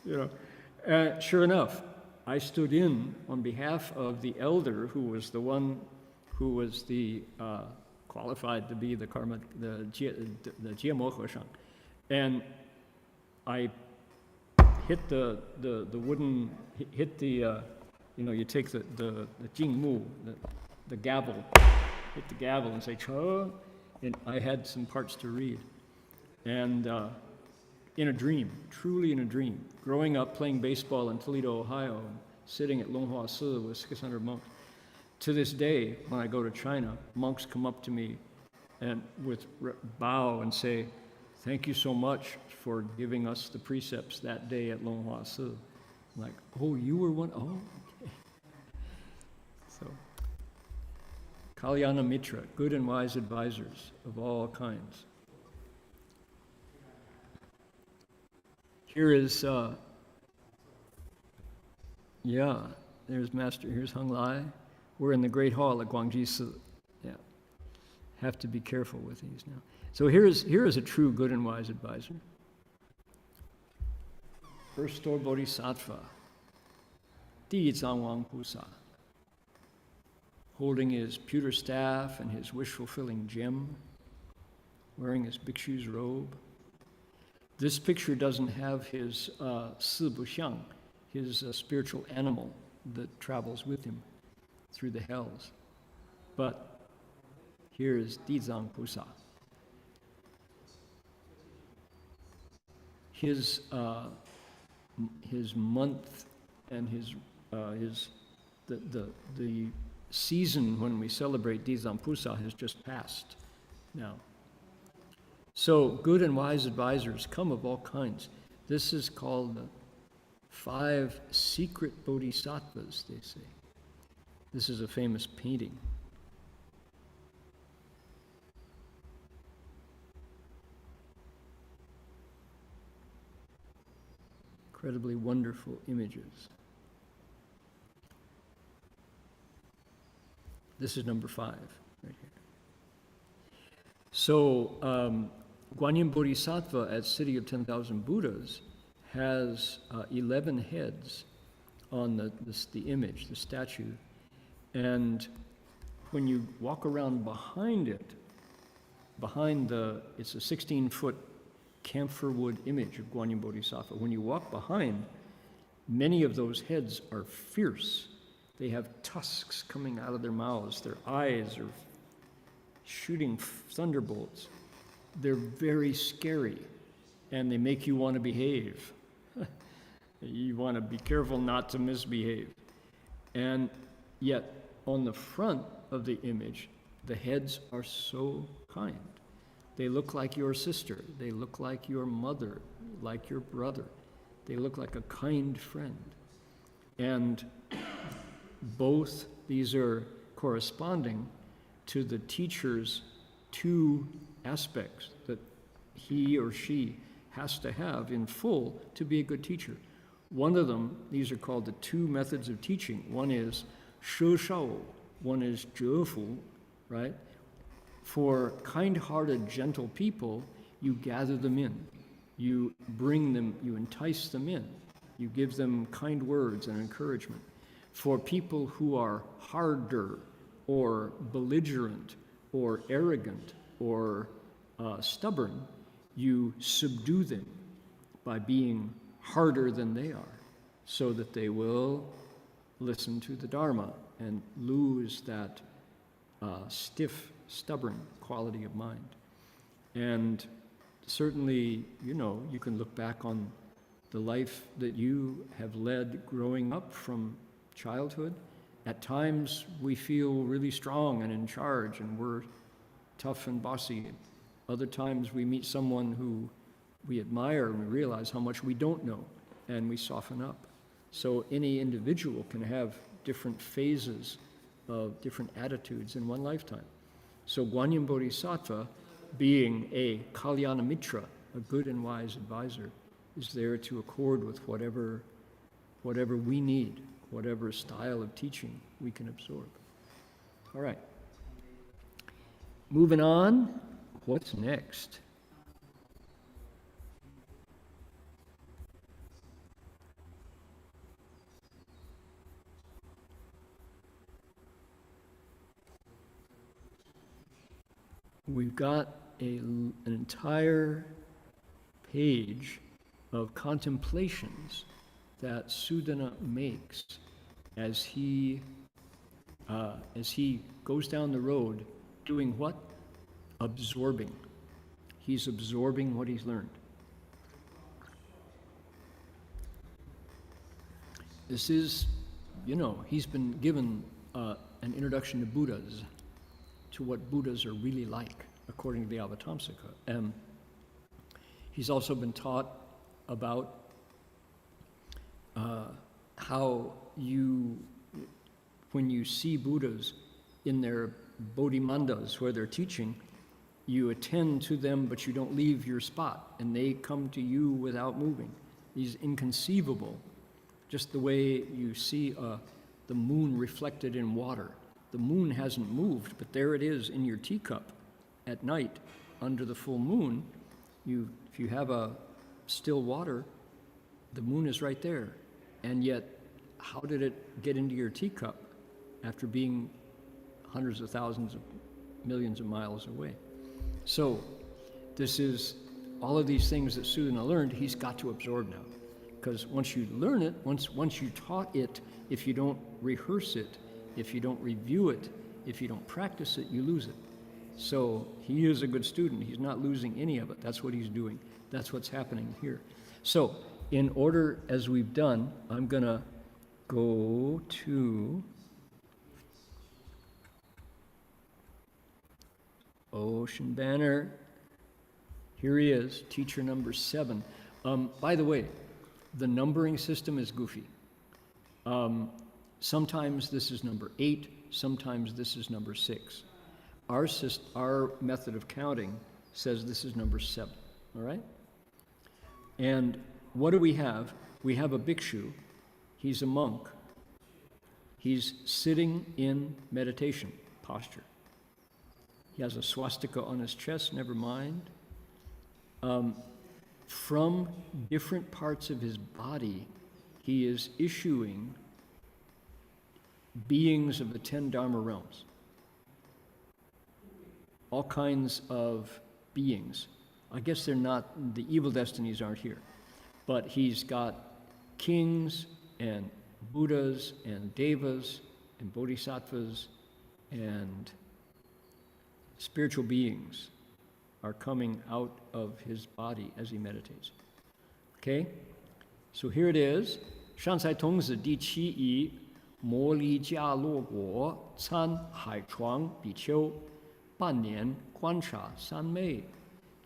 you know. Sure enough, I stood in on behalf of the elder, who was the one who was the qualified to be the Jiemo Heshang, and I hit the wooden, hit the you know, you take the jingmu, the gavel, hit the gavel and say Cha, and I had some parts to read, and in a dream, truly in a dream, growing up playing baseball in Toledo, Ohio, and sitting at Longhua Si with 600 monks. To this day, when I go to China, monks come up to me and with bow and say, thank you so much for giving us the precepts that day at Longhua Si. I'm like, oh, you were one? Oh, okay. So, Kalyana Mitra, good and wise advisors of all kinds. Here is, there's Master, here's Heng Lai. We're in the Great Hall at Guangji Si. Yeah, have to be careful with these now. So here is a true good and wise advisor. First store Bodhisattva, Di Zhangwang Pusa, holding his pewter staff and his wish-fulfilling gem, wearing his bhikshu's robe. This picture doesn't have his Si Bu Xiang, his spiritual animal that travels with him through the hells. But here is Dizang Pusa. His month and the season when we celebrate Dizang Pusa has just passed now. So good and wise advisors come of all kinds. This is called the 5 secret bodhisattvas, they say. This is a famous painting. Incredibly wonderful images. This is number 5, right here. So, Guanyin Bodhisattva at City of 10,000 Buddhas has 11 heads on the image, the statue. And when you walk around behind it, it's a 16-foot camphor wood image of Guanyin Bodhisattva. When you walk behind, many of those heads are fierce. They have tusks coming out of their mouths. Their eyes are shooting thunderbolts. They're very scary, and they make you want to behave. You want to be careful not to misbehave. And yet, on the front of the image, the heads are so kind. They look like your sister. They look like your mother, like your brother. They look like a kind friend. And both these are corresponding to the teacher's 2 aspects that he or she has to have in full to be a good teacher. One of them, these are called the 2 methods of teaching. One is shi shao, one is zhe fu, right? For kind-hearted, gentle people, you gather them in. You bring them, you entice them in. You give them kind words and encouragement. For people who are harder or belligerent or arrogant or stubborn, you subdue them by being harder than they are, so that they will listen to the Dharma and lose that stiff, stubborn quality of mind. And certainly, you can look back on the life that you have led growing up from childhood. At times we feel really strong and in charge and we're tough and bossy. Other times we meet someone who we admire and we realize how much we don't know and we soften up. So any individual can have different phases of different attitudes in one lifetime. So Guanyin Bodhisattva, being a Kalyana Mitra, a good and wise advisor, is there to accord with whatever we need, whatever style of teaching we can absorb. All right. Moving on, what's next? We've got an entire page of contemplations that Sudana makes as he goes down the road doing what? Absorbing. He's absorbing what he's learned. This is, he's been given an introduction to Buddhas, to what Buddhas are really like, according to the Avatamsaka. He's also been taught about how when you see Buddhas in their bodhimandas where they're teaching, you attend to them, but you don't leave your spot, and they come to you without moving. It's inconceivable, just the way you see the moon reflected in water. The moon hasn't moved, but there it is in your teacup at night under the full moon. If you have a still water, the moon is right there. And yet, how did it get into your teacup after being hundreds of thousands of millions of miles away? So this is all of these things that Sudana learned, he's got to absorb now. Because once you learn it, once you taught it, if you don't rehearse it, if you don't review it, if you don't practice it, you lose it. So he is a good student. He's not losing any of it. That's what he's doing. That's what's happening here. So in order as we've done, I'm going to go to Ocean Banner. Here he is, teacher number 7. By the way, the numbering system is goofy. Sometimes this is number 8, sometimes this is number 6. Our method of counting says this is number 7, all right? And what do we have? We have a bhikshu. He's a monk. He's sitting in meditation posture. He has a swastika on his chest, never mind. From different parts of his body, he is issuing beings of the 10 Dharma realms. All kinds of beings. I guess they're not, the evil destinies aren't here. But he's got kings and Buddhas and Devas and Bodhisattvas and spiritual beings are coming out of his body as he meditates. Okay? So here it is. 上才童子第七仪摩利迦洛国参海床比丘半年观察三昧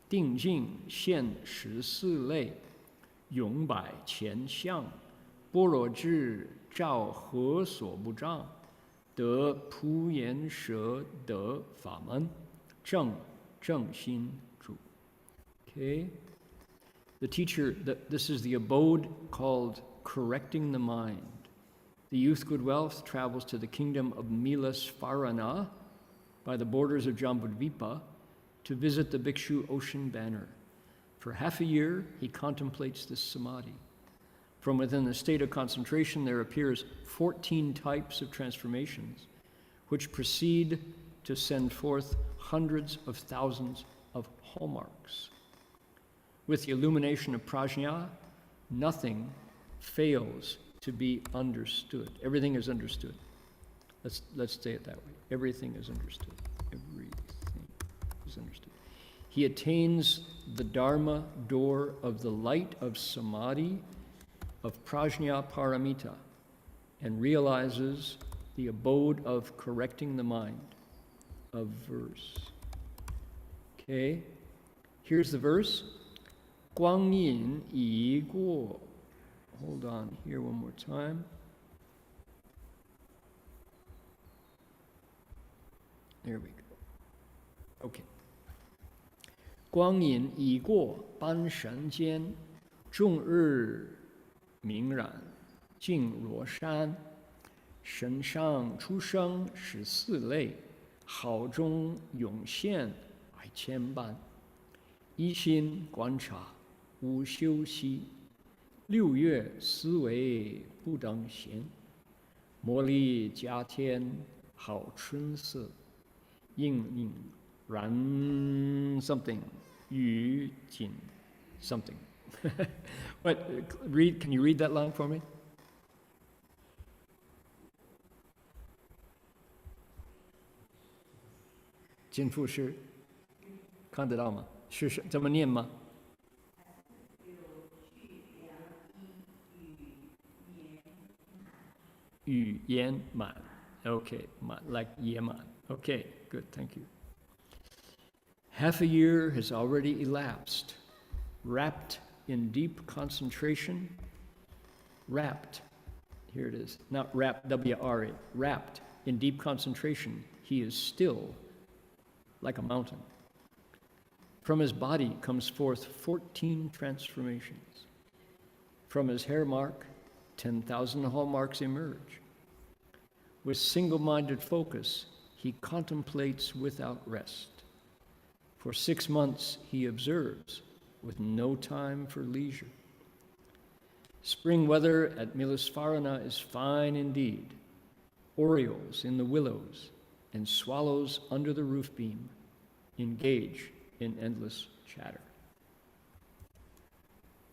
定境现14类永百前相般若智照何所不障得普贤舍得法门正心住. Okay? The teacher, this is the abode called correcting the mind. The youth good wealth travels to the kingdom of Milasvarana by the borders of Jambudvipa to visit the bhikshu Ocean Banner. For half a year, he contemplates this samadhi. From within the state of concentration, there appears 14 types of transformations, which proceed to send forth hundreds of thousands of hallmarks. With the illumination of prajna, nothing fails to be understood. Everything is understood. Let's say it that way. Everything is understood. Everything is understood. He attains the Dharma door of the light of samadhi, of prajna paramita, and realizes the abode of correcting the mind, of verse. Okay, here's the verse. 光阴已过. Hold on here one more time. There we go. Okay. 光阴已过半神间，众日明染净若山。神上出生14类，好中涌现百千般。一心观察，无休息。6月思维不等闲，魔力加添好春色。应然 something 于锦 something. What? Can you read that line for me? 金富师看得到吗？是这么念吗？语言满 Okay, 满 like 也满 Okay, good, thank you. Half a year has already elapsed. Wrapped in deep concentration, wrapped, here it is, not wrapped, W-R-A, wrapped in deep concentration, he is still like a mountain. From his body comes forth 14 transformations. From his hair mark, 10,000 hallmarks emerge. With single-minded focus, he contemplates without rest. For 6 months, he observes, with no time for leisure. Spring weather at Milasvarana is fine indeed. Orioles in the willows and swallows under the roof beam engage in endless chatter.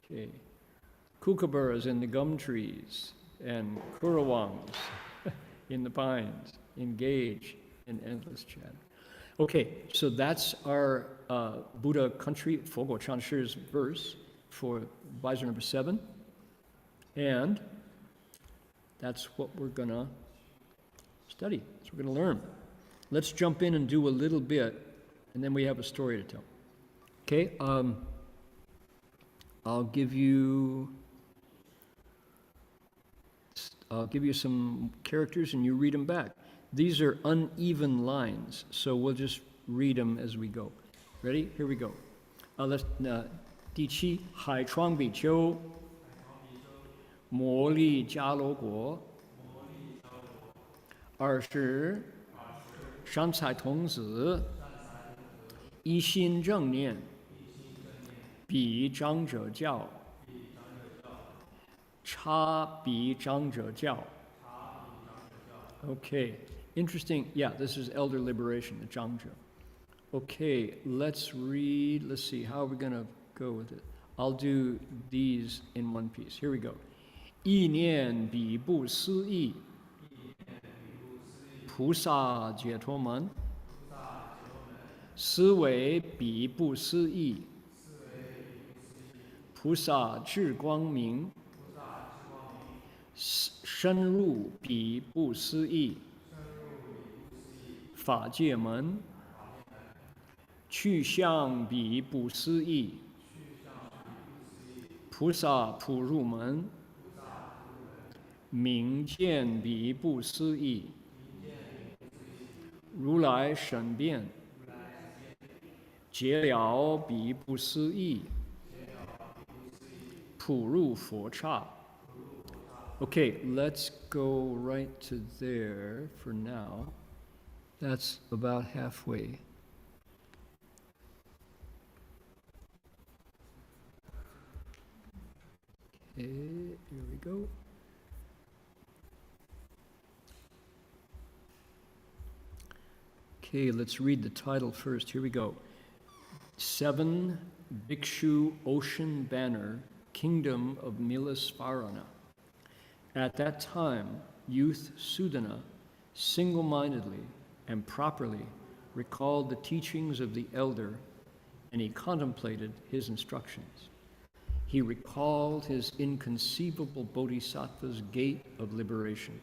Okay. Kookaburras in the gum trees and kurawongs in the pines engage in endless chatter. Okay, so that's our Buddha country, Fogo Chanshi's verse for advisor number 7. And that's what we're going to study. That's what we're going to learn. Let's jump in and do a little bit, and then we have a story to tell. Okay, I'll give you some characters and you read them back. These are uneven lines, so we'll just read them as we go. Ready? Here we go. Let's 第七海窗比丘，摩利迦罗国，20善财童子，一心正念，比长者教，差比长者教。Okay, interesting. Yeah, this is elder liberation, the Zhangzhe. Okay, let's read. Let's see, how are we going to go with it? I'll do these in one piece. Here we go. 意念比不思议，菩萨解脱门；思维比不思议，菩萨智光明；深入比不思议，法界门；去向比不思议，菩萨普入门；明见比不思议，如来审辩；解了比不思议，普入佛刹。Okay, let's go right to there for now. That's about halfway. Okay, here we go. Okay, let's read the title first. Here we go. 7 Bhikshu Ocean Banner, Kingdom of Milasvarana. At that time, youth Sudana single-mindedly and properly recalled the teachings of the elder, and he contemplated his instructions. He recalled his inconceivable bodhisattva's gate of liberation.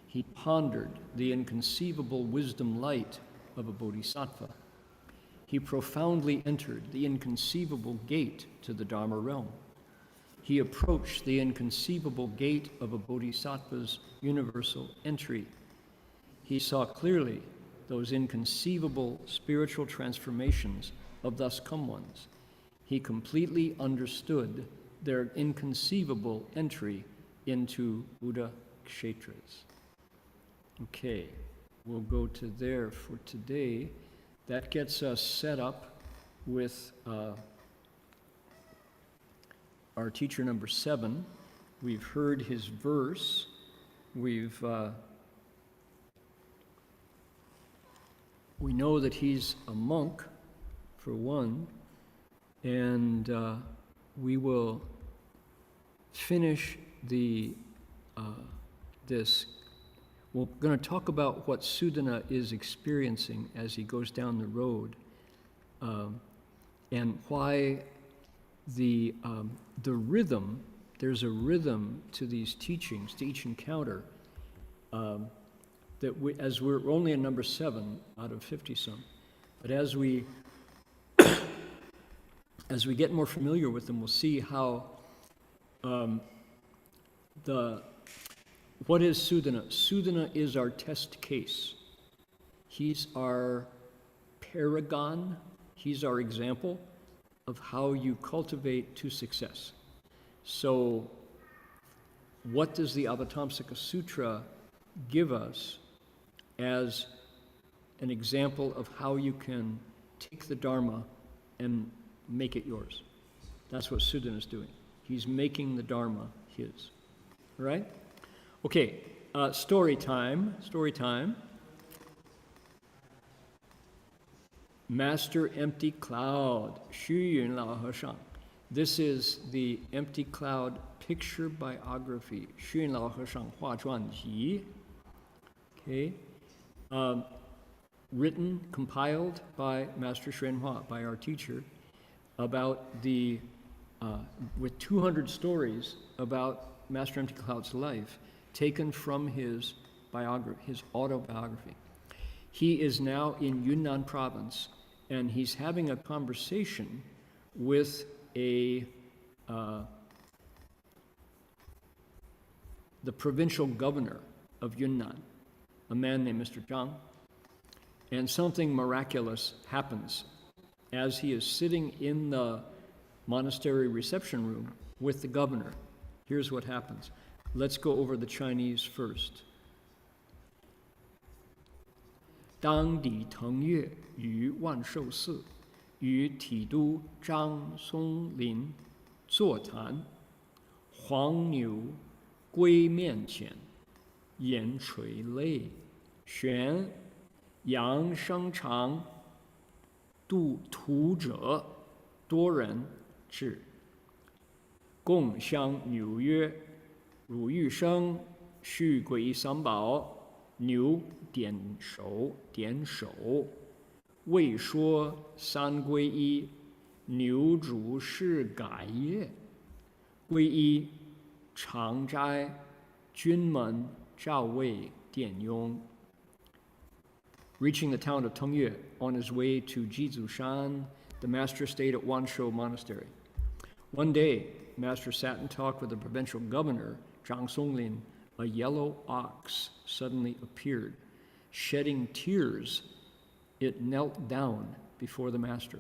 He pondered the inconceivable wisdom light of a bodhisattva. He profoundly entered the inconceivable gate to the Dharma realm. He approached the inconceivable gate of a bodhisattva's universal entry. He saw clearly those inconceivable spiritual transformations of thus come ones. He completely understood their inconceivable entry into Buddha Kshetras. Okay, we'll go to there for today. That gets us set up with our teacher number 7. We've heard his verse. We know that he's a monk, for one, and we will finish this. We're going to talk about what Sudana is experiencing as he goes down the road, and why the rhythm, there's a rhythm to these teachings, to each encounter, that as we're only in number 7 out of 50-some, but as we get more familiar with them, we'll see how what is Sudana? Sudana is our test case. He's our paragon. He's our example of how you cultivate to success. So what does the Avatamsaka Sutra give us as an example of how you can take the Dharma and make it yours? That's what Sudana is doing. He's making the Dharma his. All right? Okay, story time. Master Empty Cloud, Xu Yun Lao Heshang. This is the Empty Cloud picture biography, Xu Yun Lao Heshang Hua Zhuan Ji. Okay, written, compiled by Master Xuan Hua, by our teacher, about with 200 stories about Master Empty Cloud's life, taken from his biography, his autobiography. He is now in Yunnan province, and he's having a conversation with the provincial governor of Yunnan, a man named Mr. Zhang, and something miraculous happens as he is sitting in the monastery reception room with the governor. Here's what happens. Let's go over the Chinese first. 当抵腾越于万寿寺，与体都张松林座谈，黄牛归面前，眼垂泪，玄阳生长，度途者多人至，共相纽约。汝欲生，须归三宝。牛点手，未说三皈依，牛主是改业。皈依常斋，君门照卫殿拥。Reaching the town of Tengyue, on his way to Jizushan, the master stayed at Wanshou Monastery. One day, master sat and talked with the provincial governor, Zhang Songlin. A yellow ox suddenly appeared. Shedding tears, it knelt down before the master.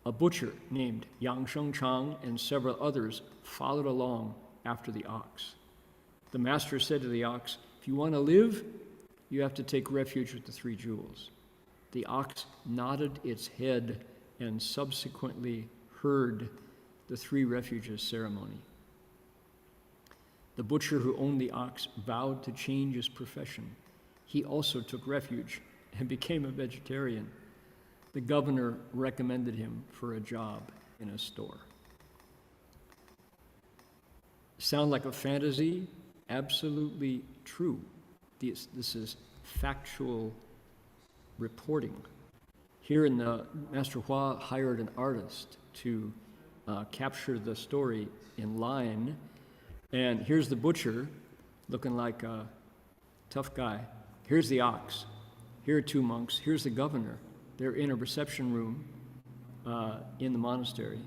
A butcher named Yang Shengchang and several others followed along after the ox. The master said to the ox, if you want to live, you have to take refuge with the 3 jewels. The ox nodded its head and subsequently heard the 3 refuges ceremony. The butcher who owned the ox vowed to change his profession. He also took refuge and became a vegetarian. The governor recommended him for a job in a store. Sound like a fantasy? Absolutely true. This is factual reporting. Here in the Master Hua hired an artist to capture the story in line. And here's the butcher, looking like a tough guy. Here's the ox. Here are two monks. Here's the governor. They're in a reception room in the monastery.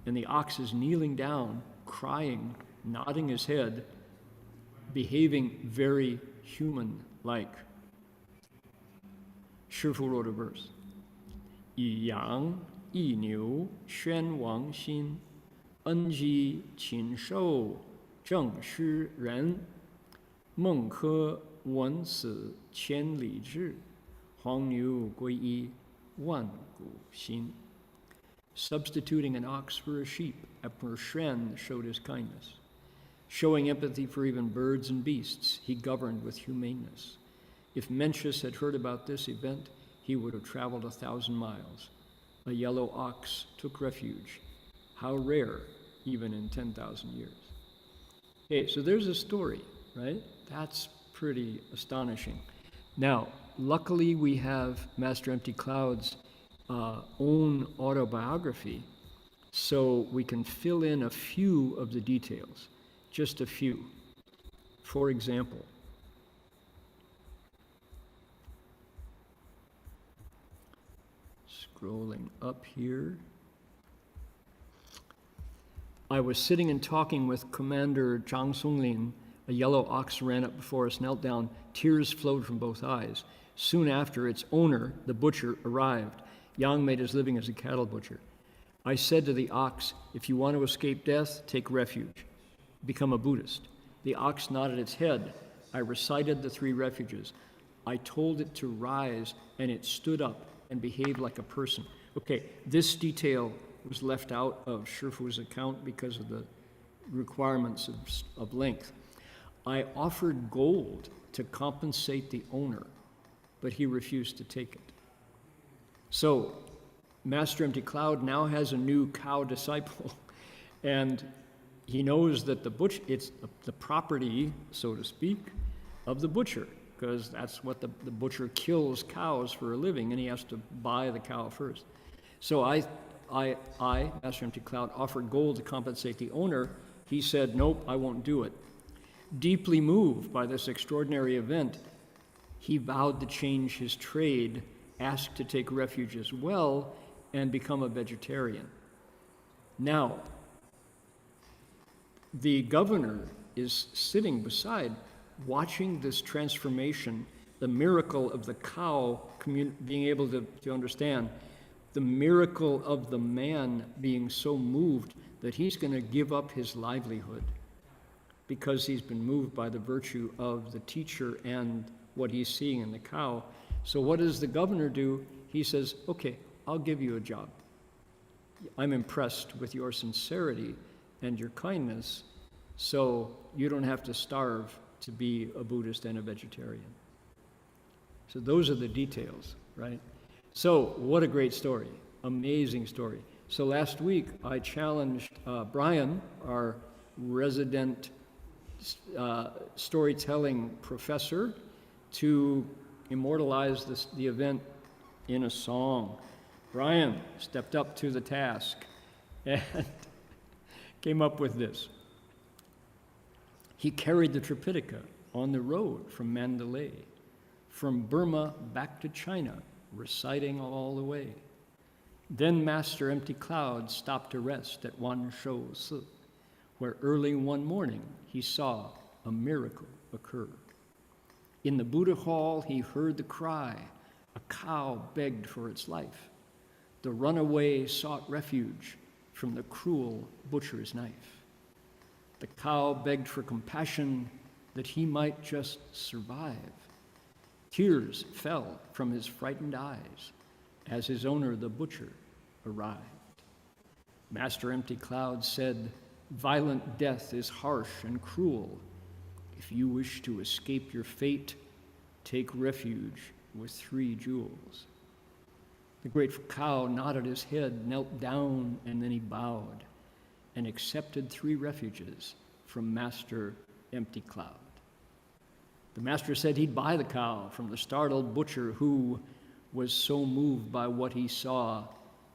And the ox is kneeling down, crying, nodding his head, behaving very human-like. Shifu wrote a verse. 以羊易牛宣王心，恩基禽兽正师人。孟轲闻此千里志，黄牛归一万古心. Substituting an ox for a sheep, Emperor Shen showed his kindness. Showing empathy for even birds and beasts, he governed with humaneness. If Mencius had heard about this event, he would have traveled 1,000 miles. A yellow ox took refuge. How rare, even in 10,000 years. Okay, so there's a story, right? That's pretty astonishing. Now, luckily we have Master Empty Cloud's own autobiography, so we can fill in a few of the details, just a few. For example, scrolling up here. I was sitting and talking with Commander Zhang Songlin. A yellow ox ran up before us, knelt down. Tears flowed from both eyes. Soon after, its owner, the butcher, arrived. Yang made his living as a cattle butcher. I said to the ox, if you want to escape death, take refuge. Become a Buddhist. The ox nodded its head. I recited the 3 refuges. I told it to rise, and it stood up and behaved like a person. Okay, this detail was left out of Shifu's account because of the requirements of length. I offered gold to compensate the owner, but he refused to take it. So, Master Empty Cloud now has a new cow disciple, and he knows that it's the property, so to speak, of the butcher, because that's what the butcher kills cows for a living, and he has to buy the cow first. So I, Master Empty Cloud, offered gold to compensate the owner. He said, nope, I won't do it. Deeply moved by this extraordinary event, he vowed to change his trade, asked to take refuge as well, and become a vegetarian. Now, the governor is sitting beside, watching this transformation, the miracle of the cow being able to understand, the miracle of the man being so moved that he's going to give up his livelihood because he's been moved by the virtue of the teacher and what he's seeing in the cow. So what does the governor do? He says, okay, I'll give you a job. I'm impressed with your sincerity and your kindness, so you don't have to starve to be a Buddhist and a vegetarian. So those are the details, right? So what a great story, amazing story. So last week I challenged Brian, our resident storytelling professor, to immortalize the event in a song. Brian stepped up to the task and came up with this. He carried the Tripitaka on the road from Mandalay, from Burma back to China, reciting all the way. Then Master Empty Cloud stopped to rest at Wanshou Si, where early one morning he saw a miracle occur. In the Buddha hall, he heard the cry. A cow begged for its life. The runaway sought refuge from the cruel butcher's knife. The cow begged for compassion that he might just survive. Tears fell from his frightened eyes as his owner, the butcher, arrived. Master Empty Cloud said, Violent death is harsh and cruel. If you wish to escape your fate, take refuge with 3 jewels. The grateful cow nodded his head, knelt down, and then he bowed and accepted 3 refuges from Master Empty Cloud. The master said he'd buy the cow from the startled butcher who was so moved by what he saw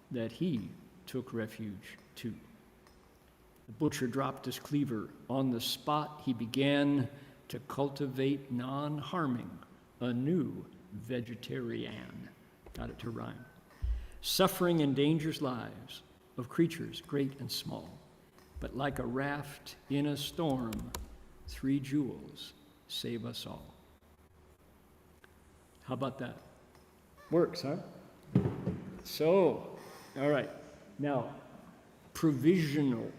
that he took refuge too. The butcher dropped his cleaver. On the spot, he began to cultivate non-harming, a new vegetarian. Got it to rhyme. Suffering endangers lives of creatures great and small, but like a raft in a storm, 3 jewels save us all. How about that? Works, huh? So, all right. Now, provisional.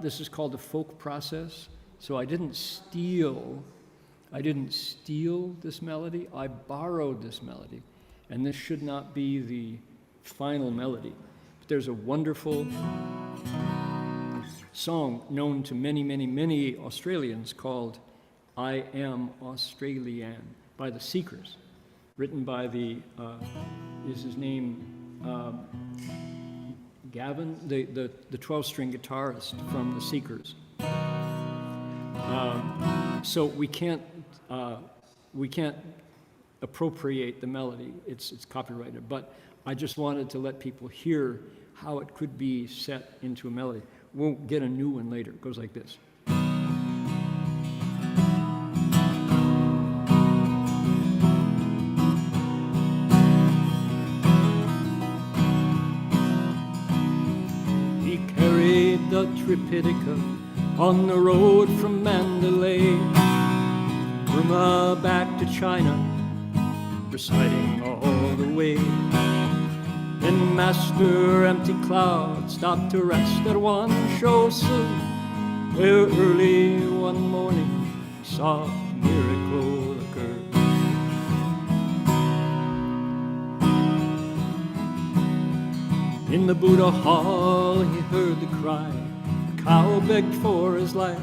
This is called the folk process. So I didn't steal this melody. I borrowed this melody, and this should not be the final melody. But there's a wonderful song known to many, many, many Australians called "I Am Australian" by the Seekers, written by the is his name Gavin, the 12-string guitarist from the Seekers. So we can't appropriate the melody. It's copyrighted. But I just wanted to let people hear how it could be set into a melody. We'll get a new one later. It goes like this. He carried the Tripitaka on the road from Mandalay, Burma back to China, reciting all the way. Then Master Empty Cloud stopped to rest at one shosu, where early one morning he saw a miracle occur. In the Buddha hall he heard the cry, the cow begged for his life.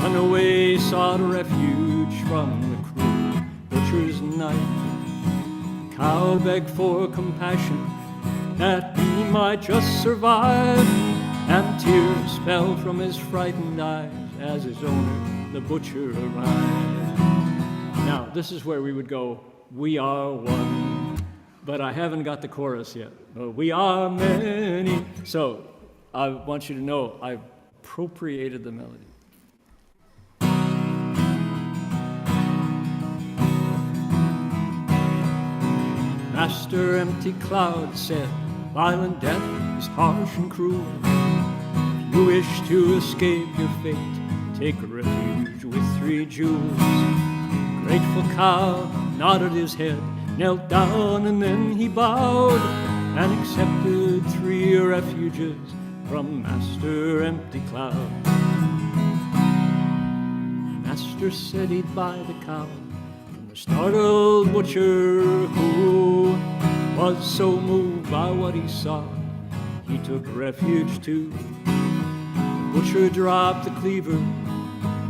Unaway sought refuge from the cruel butcher's knife. Cow begged for compassion, that he might just survive, and tears fell from his frightened eyes as his owner, the butcher, arrived. Now, this is where we would go, "We are one," but I haven't got the chorus yet. "We are many." So I want you to know I've appropriated the melody. Master Empty Cloud said, "Violent death is harsh and cruel. If you wish to escape your fate, take refuge with 3 jewels." Grateful cow nodded his head, knelt down, and then he bowed and accepted 3 refuges from Master Empty Cloud. Master said he'd buy the cow from the startled butcher who was so moved by what he saw, he took refuge too. The butcher dropped the cleaver.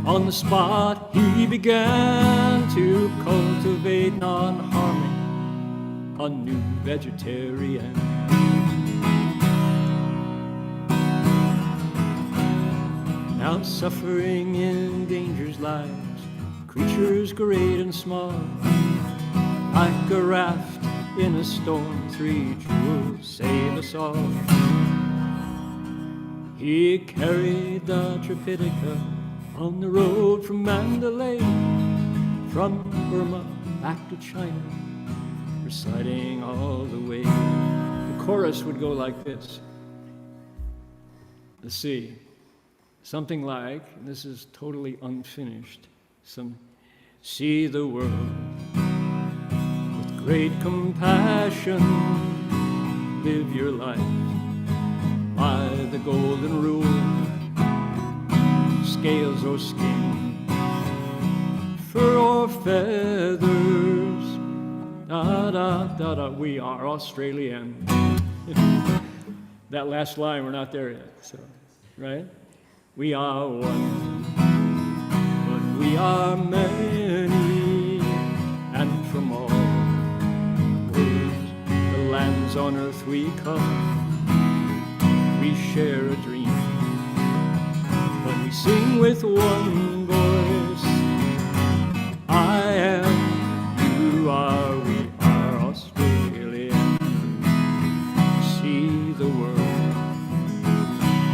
On the spot he began to cultivate non-harming, a new vegetarian. Now suffering endangers lives, creatures great and small, like a raft in a storm, 3 jewels save us all. He carried the Tripitaka on the road from Mandalay, from Burma back to China, reciting all the way. The chorus would go like this. Let's see. Something like, and this is totally unfinished, see the world with great compassion, live your life by the golden rule, scales or skin, fur or feathers, da da da da, we are Australian. That last line, we're not there yet, so, right? We are one, but we are many, and from all the lands on earth we come, we share a dream. When we sing with one voice, I am, you are, we are Australian. See the world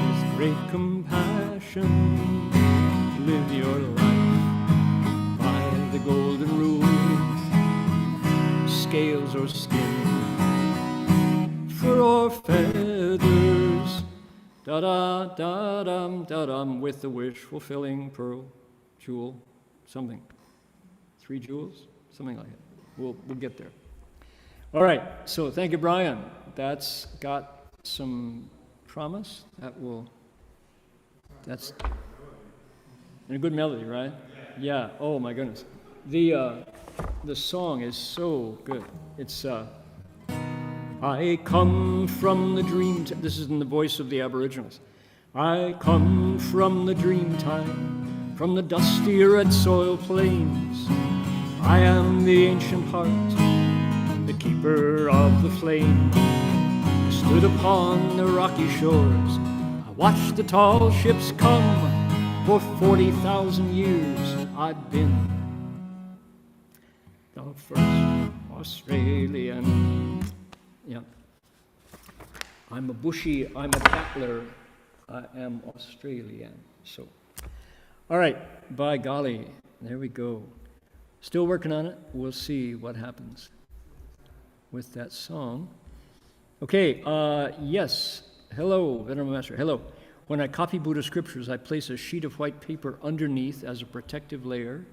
with great compassion. Live your life by the golden rule. Scales or skin, fur or feathers, da-da, da-dum, da-dum, with the wish-fulfilling pearl, jewel, something. 3 jewels? Something like it. We'll get there. All right, so thank you, Brian. That's got some promise. That's and a good melody, right? Yeah, oh my goodness. The song is so good. It's, I come from the dream time. This is in the voice of the Aboriginals. I come from the dream time, from the dusty red soil plains. I am the ancient heart, the keeper of the flame. I stood upon the rocky shores. I watched the tall ships come. For 40,000 years I've been the first Australian. Yeah. I'm a bushy, I'm a battler, I am Australian. So, all right, by golly, there we go. Still working on it. We'll see what happens with that song. Okay, yes. Hello, Venerable Master. Hello. When I copy Buddha scriptures, I place a sheet of white paper underneath as a protective layer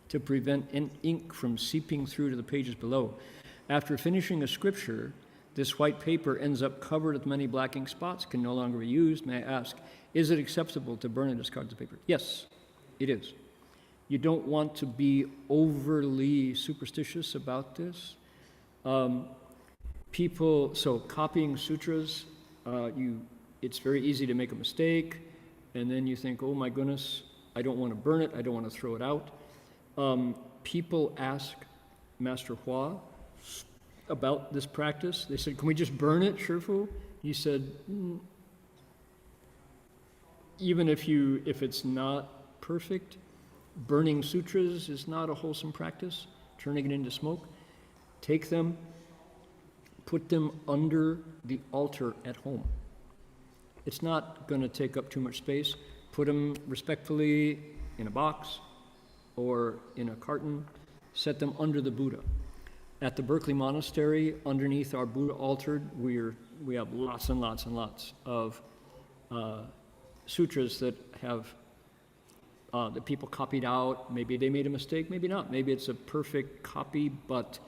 to prevent ink from seeping through to the pages below. After finishing a scripture, this white paper ends up covered with many black ink spots, can no longer be used. May I ask, is it acceptable to burn and discard the paper? Yes, it is. You don't want to be overly superstitious about this. So copying sutras, it's very easy to make a mistake, and then you think, oh my goodness, I don't want to burn it, I don't want to throw it out. People ask Master Hua about this practice. They said, can we just burn it, Shifu? He said, even if it's not perfect, burning sutras is not a wholesome practice, turning it into smoke. Take them, put them under the altar at home. It's not going to take up too much space. Put them respectfully in a box or in a carton. Set them under the Buddha. At the Berkeley Monastery, underneath our Buddha altar, we have lots and lots and lots of sutras that have that people copied out. Maybe they made a mistake, maybe not. Maybe it's a perfect copy, but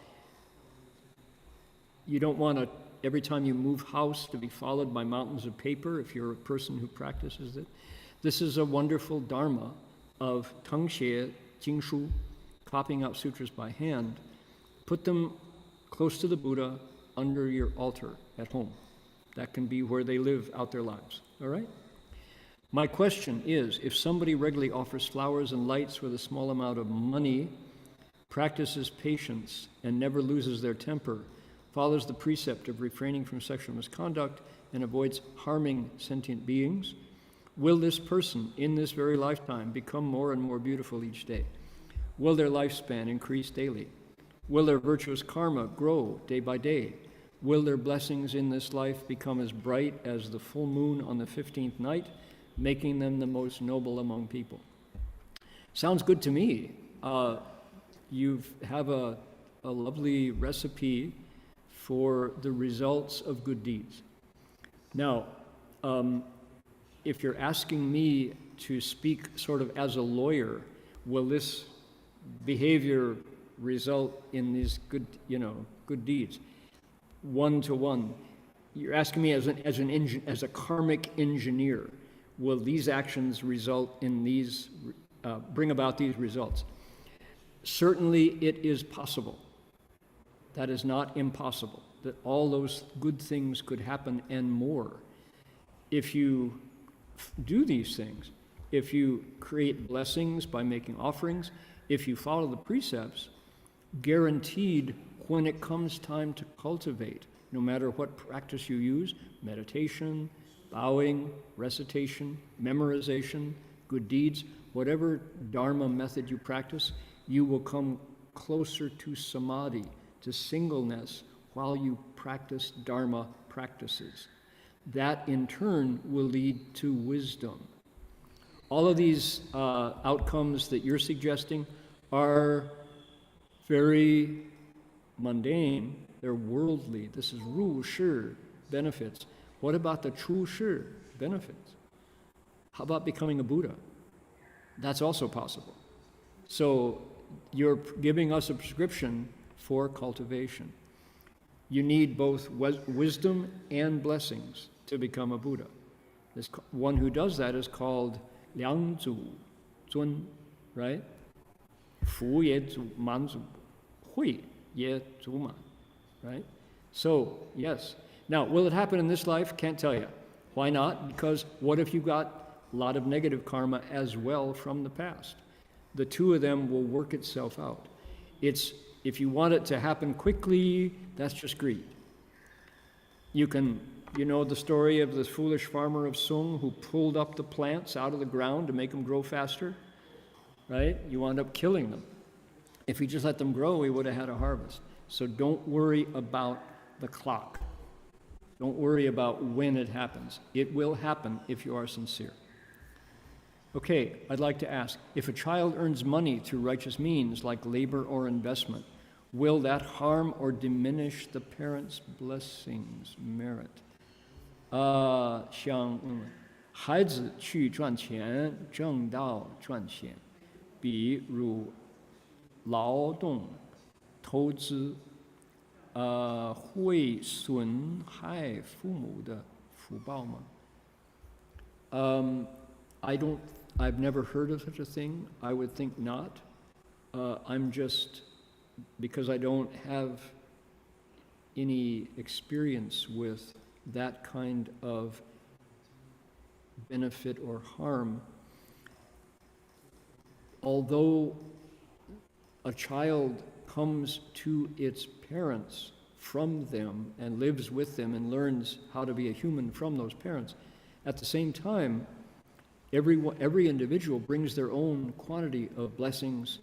you don't want to, every time you move house, to be followed by mountains of paper if you're a person who practices it. This is a wonderful Dharma of Tengxie, Jingshu, copying out sutras by hand. Put them close to the Buddha under your altar at home. That can be where they live out their lives, all right? My question is, if somebody regularly offers flowers and lights with a small amount of money, practices patience, and never loses their temper, follows the precept of refraining from sexual misconduct, and avoids harming sentient beings, will this person in this very lifetime become more and more beautiful each day? Will their lifespan increase daily? Will their virtuous karma grow day by day? Will their blessings in this life become as bright as the full moon on the 15th night, making them the most noble among people? Sounds good to me. You have a lovely recipe for the results of good deeds. Now, if you're asking me to speak sort of as a lawyer, will this behavior result in these good deeds? One to one. You're asking me as a karmic engineer, will these actions result in these, bring about these results? Certainly it is possible. That is not impossible, that all those good things could happen and more if you do these things, if you create blessings by making offerings, if you follow the precepts, guaranteed when it comes time to cultivate, no matter what practice you use, meditation, bowing, recitation, memorization, good deeds, whatever Dharma method you practice, you will come closer to samadhi, to singleness, while you practice Dharma practices. That in turn will lead to wisdom. All of these outcomes that you're suggesting are very mundane, they're worldly. This is ru shi benefits. What about the chu shi benefits? How about becoming a Buddha? That's also possible. So you're giving us a prescription for cultivation. You need both wisdom and blessings to become a Buddha. This one who does that is called Liang Zu Zun, right? Fu Ye Zu Man Zu, Hui Ye Zu Man, right? So, yes. Now, will it happen in this life? Can't tell you. Why not? Because what if you got a lot of negative karma as well from the past? The two of them will work itself out. If you want it to happen quickly, that's just greed. You know the story of this foolish farmer of Sung who pulled up the plants out of the ground to make them grow faster, right? You wound up killing them. If he just let them grow, he would have had a harvest. So don't worry about the clock. Don't worry about when it happens. It will happen if you are sincere. Okay, I'd like to ask, if a child earns money through righteous means like labor or investment, will that harm or diminish the parents' blessings, merit? 像孩子去赚钱，挣到赚钱，比如劳动、投资，会损害父母的福报吗？ I've never heard of such a thing. I would think not. I'm just, because I don't have any experience with that kind of benefit or harm. Although a child comes to its parents from them and lives with them and learns how to be a human from those parents, at the same time, every individual brings their own quantity of blessings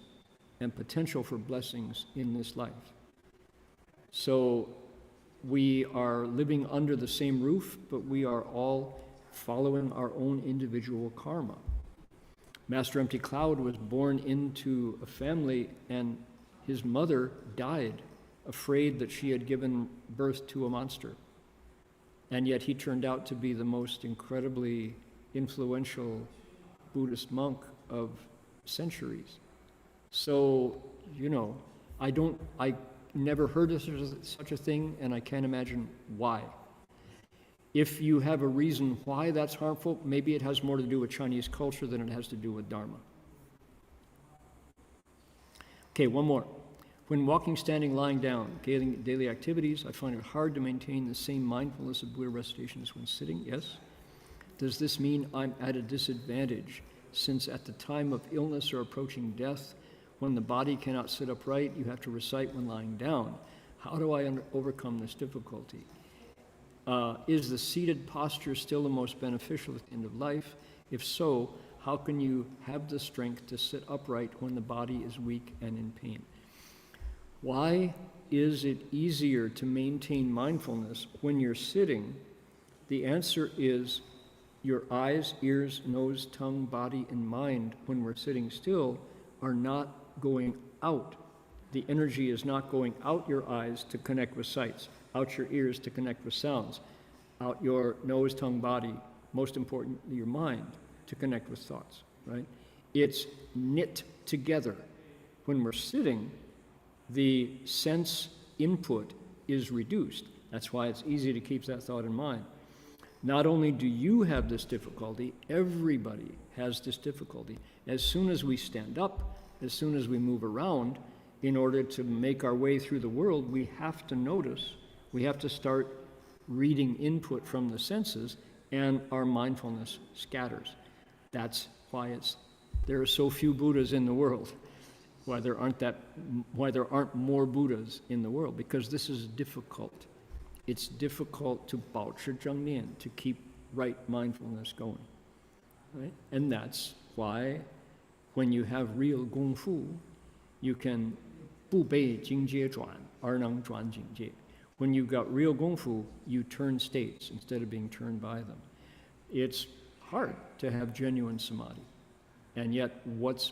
and potential for blessings in this life. So we are living under the same roof, but we are all following our own individual karma. Master Empty Cloud was born into a family, and his mother died, afraid that she had given birth to a monster. And yet he turned out to be the most incredibly influential Buddhist monk of centuries. So, I never heard of such a thing, and I can't imagine why. If you have a reason why that's harmful, maybe it has more to do with Chinese culture than it has to do with Dharma. Okay, one more. When walking, standing, lying down, daily activities, I find it hard to maintain the same mindfulness of Buddha recitation as when sitting. Yes? Does this mean I'm at a disadvantage, since at the time of illness or approaching death, when the body cannot sit upright, you have to recite when lying down? How do I overcome this difficulty? Is the seated posture still the most beneficial at the end of life? If so, how can you have the strength to sit upright when the body is weak and in pain? Why is it easier to maintain mindfulness when you're sitting? The answer is your eyes, ears, nose, tongue, body, and mind, when we're sitting still, are not going out. The energy is not going out your eyes to connect with sights, out your ears to connect with sounds, out your nose, tongue, body, most importantly, your mind, to connect with thoughts, right? It's knit together. When we're sitting, the sense input is reduced. That's why it's easy to keep that thought in mind. Not only do you have this difficulty, everybody has this difficulty. As soon as we stand up, as soon as we move around, in order to make our way through the world, we have to notice, we have to start reading input from the senses, and our mindfulness scatters. That's why there are so few Buddhas in the world. Why there aren't more Buddhas in the world, because this is difficult. It's difficult to 保持正念, to keep right mindfulness going. Right? And that's why when you have real Gong Fu, you can 不被境界转, 而能转境界. When you've got real Gong Fu, you turn states instead of being turned by them. It's hard to have genuine samadhi. And yet, what's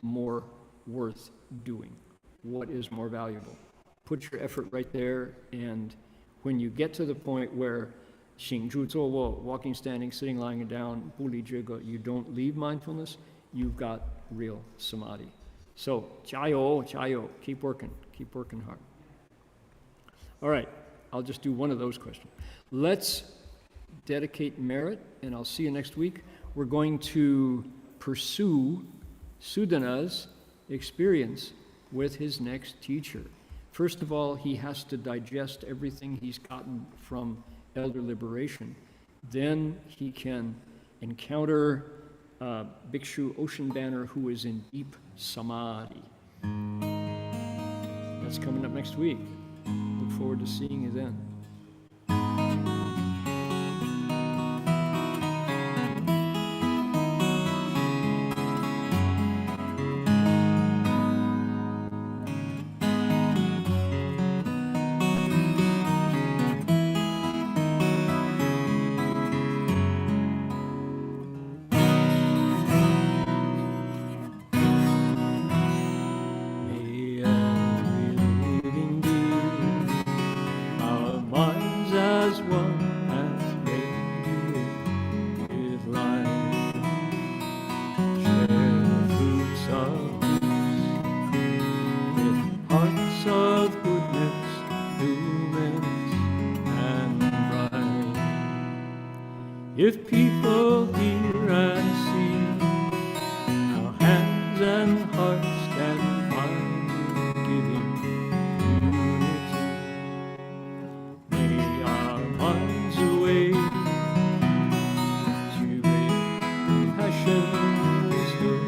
more worth doing? What is more valuable? Put your effort right there, and when you get to the point where 行住坐卧, walking, standing, sitting, lying down, 不离这个, you don't leave mindfulness, you've got real samadhi. So, 加油, 加油, keep working hard. All right, I'll just do one of those questions. Let's dedicate merit, and I'll see you next week. We're going to pursue Sudana's experience with his next teacher. First of all, he has to digest everything he's gotten from elder liberation. Then he can encounter Bhikshu Ocean Banner, who is in deep samadhi. That's coming up next week. Look forward to seeing you then. If people hear and see how hands and hearts can find giving unity, may our minds awake to great compassion's good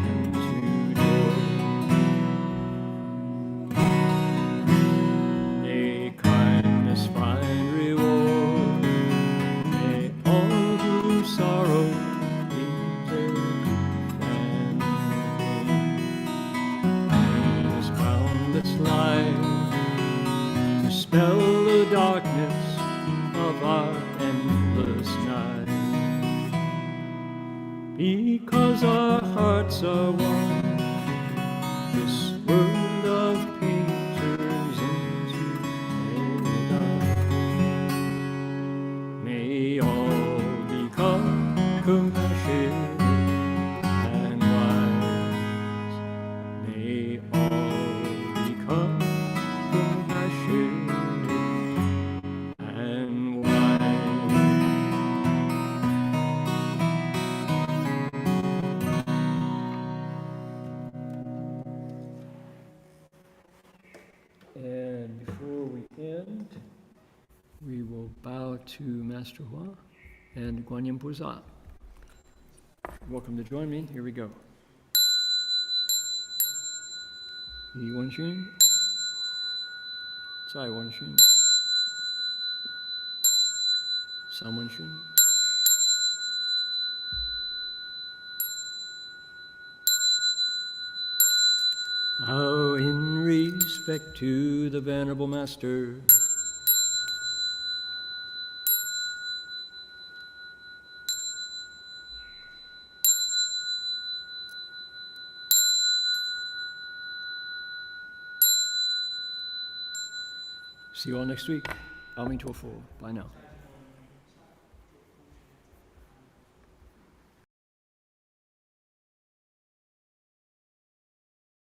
and to joy. May kindness find reward. Sorrow leaves their friend. His boundless light dispel the darkness of our endless night. Because our hearts are one, this world of pain turns into paradise. May all become compassionate and wise. May all become compassionate and wise. And before we end, we will bow to Master Hua and Guanyin Puza. Welcome to join me. Here we go. 一问讯，再问讯，三问讯。Bow in respect to the Venerable Master. See you all next week. Amin Tofu. Bye now.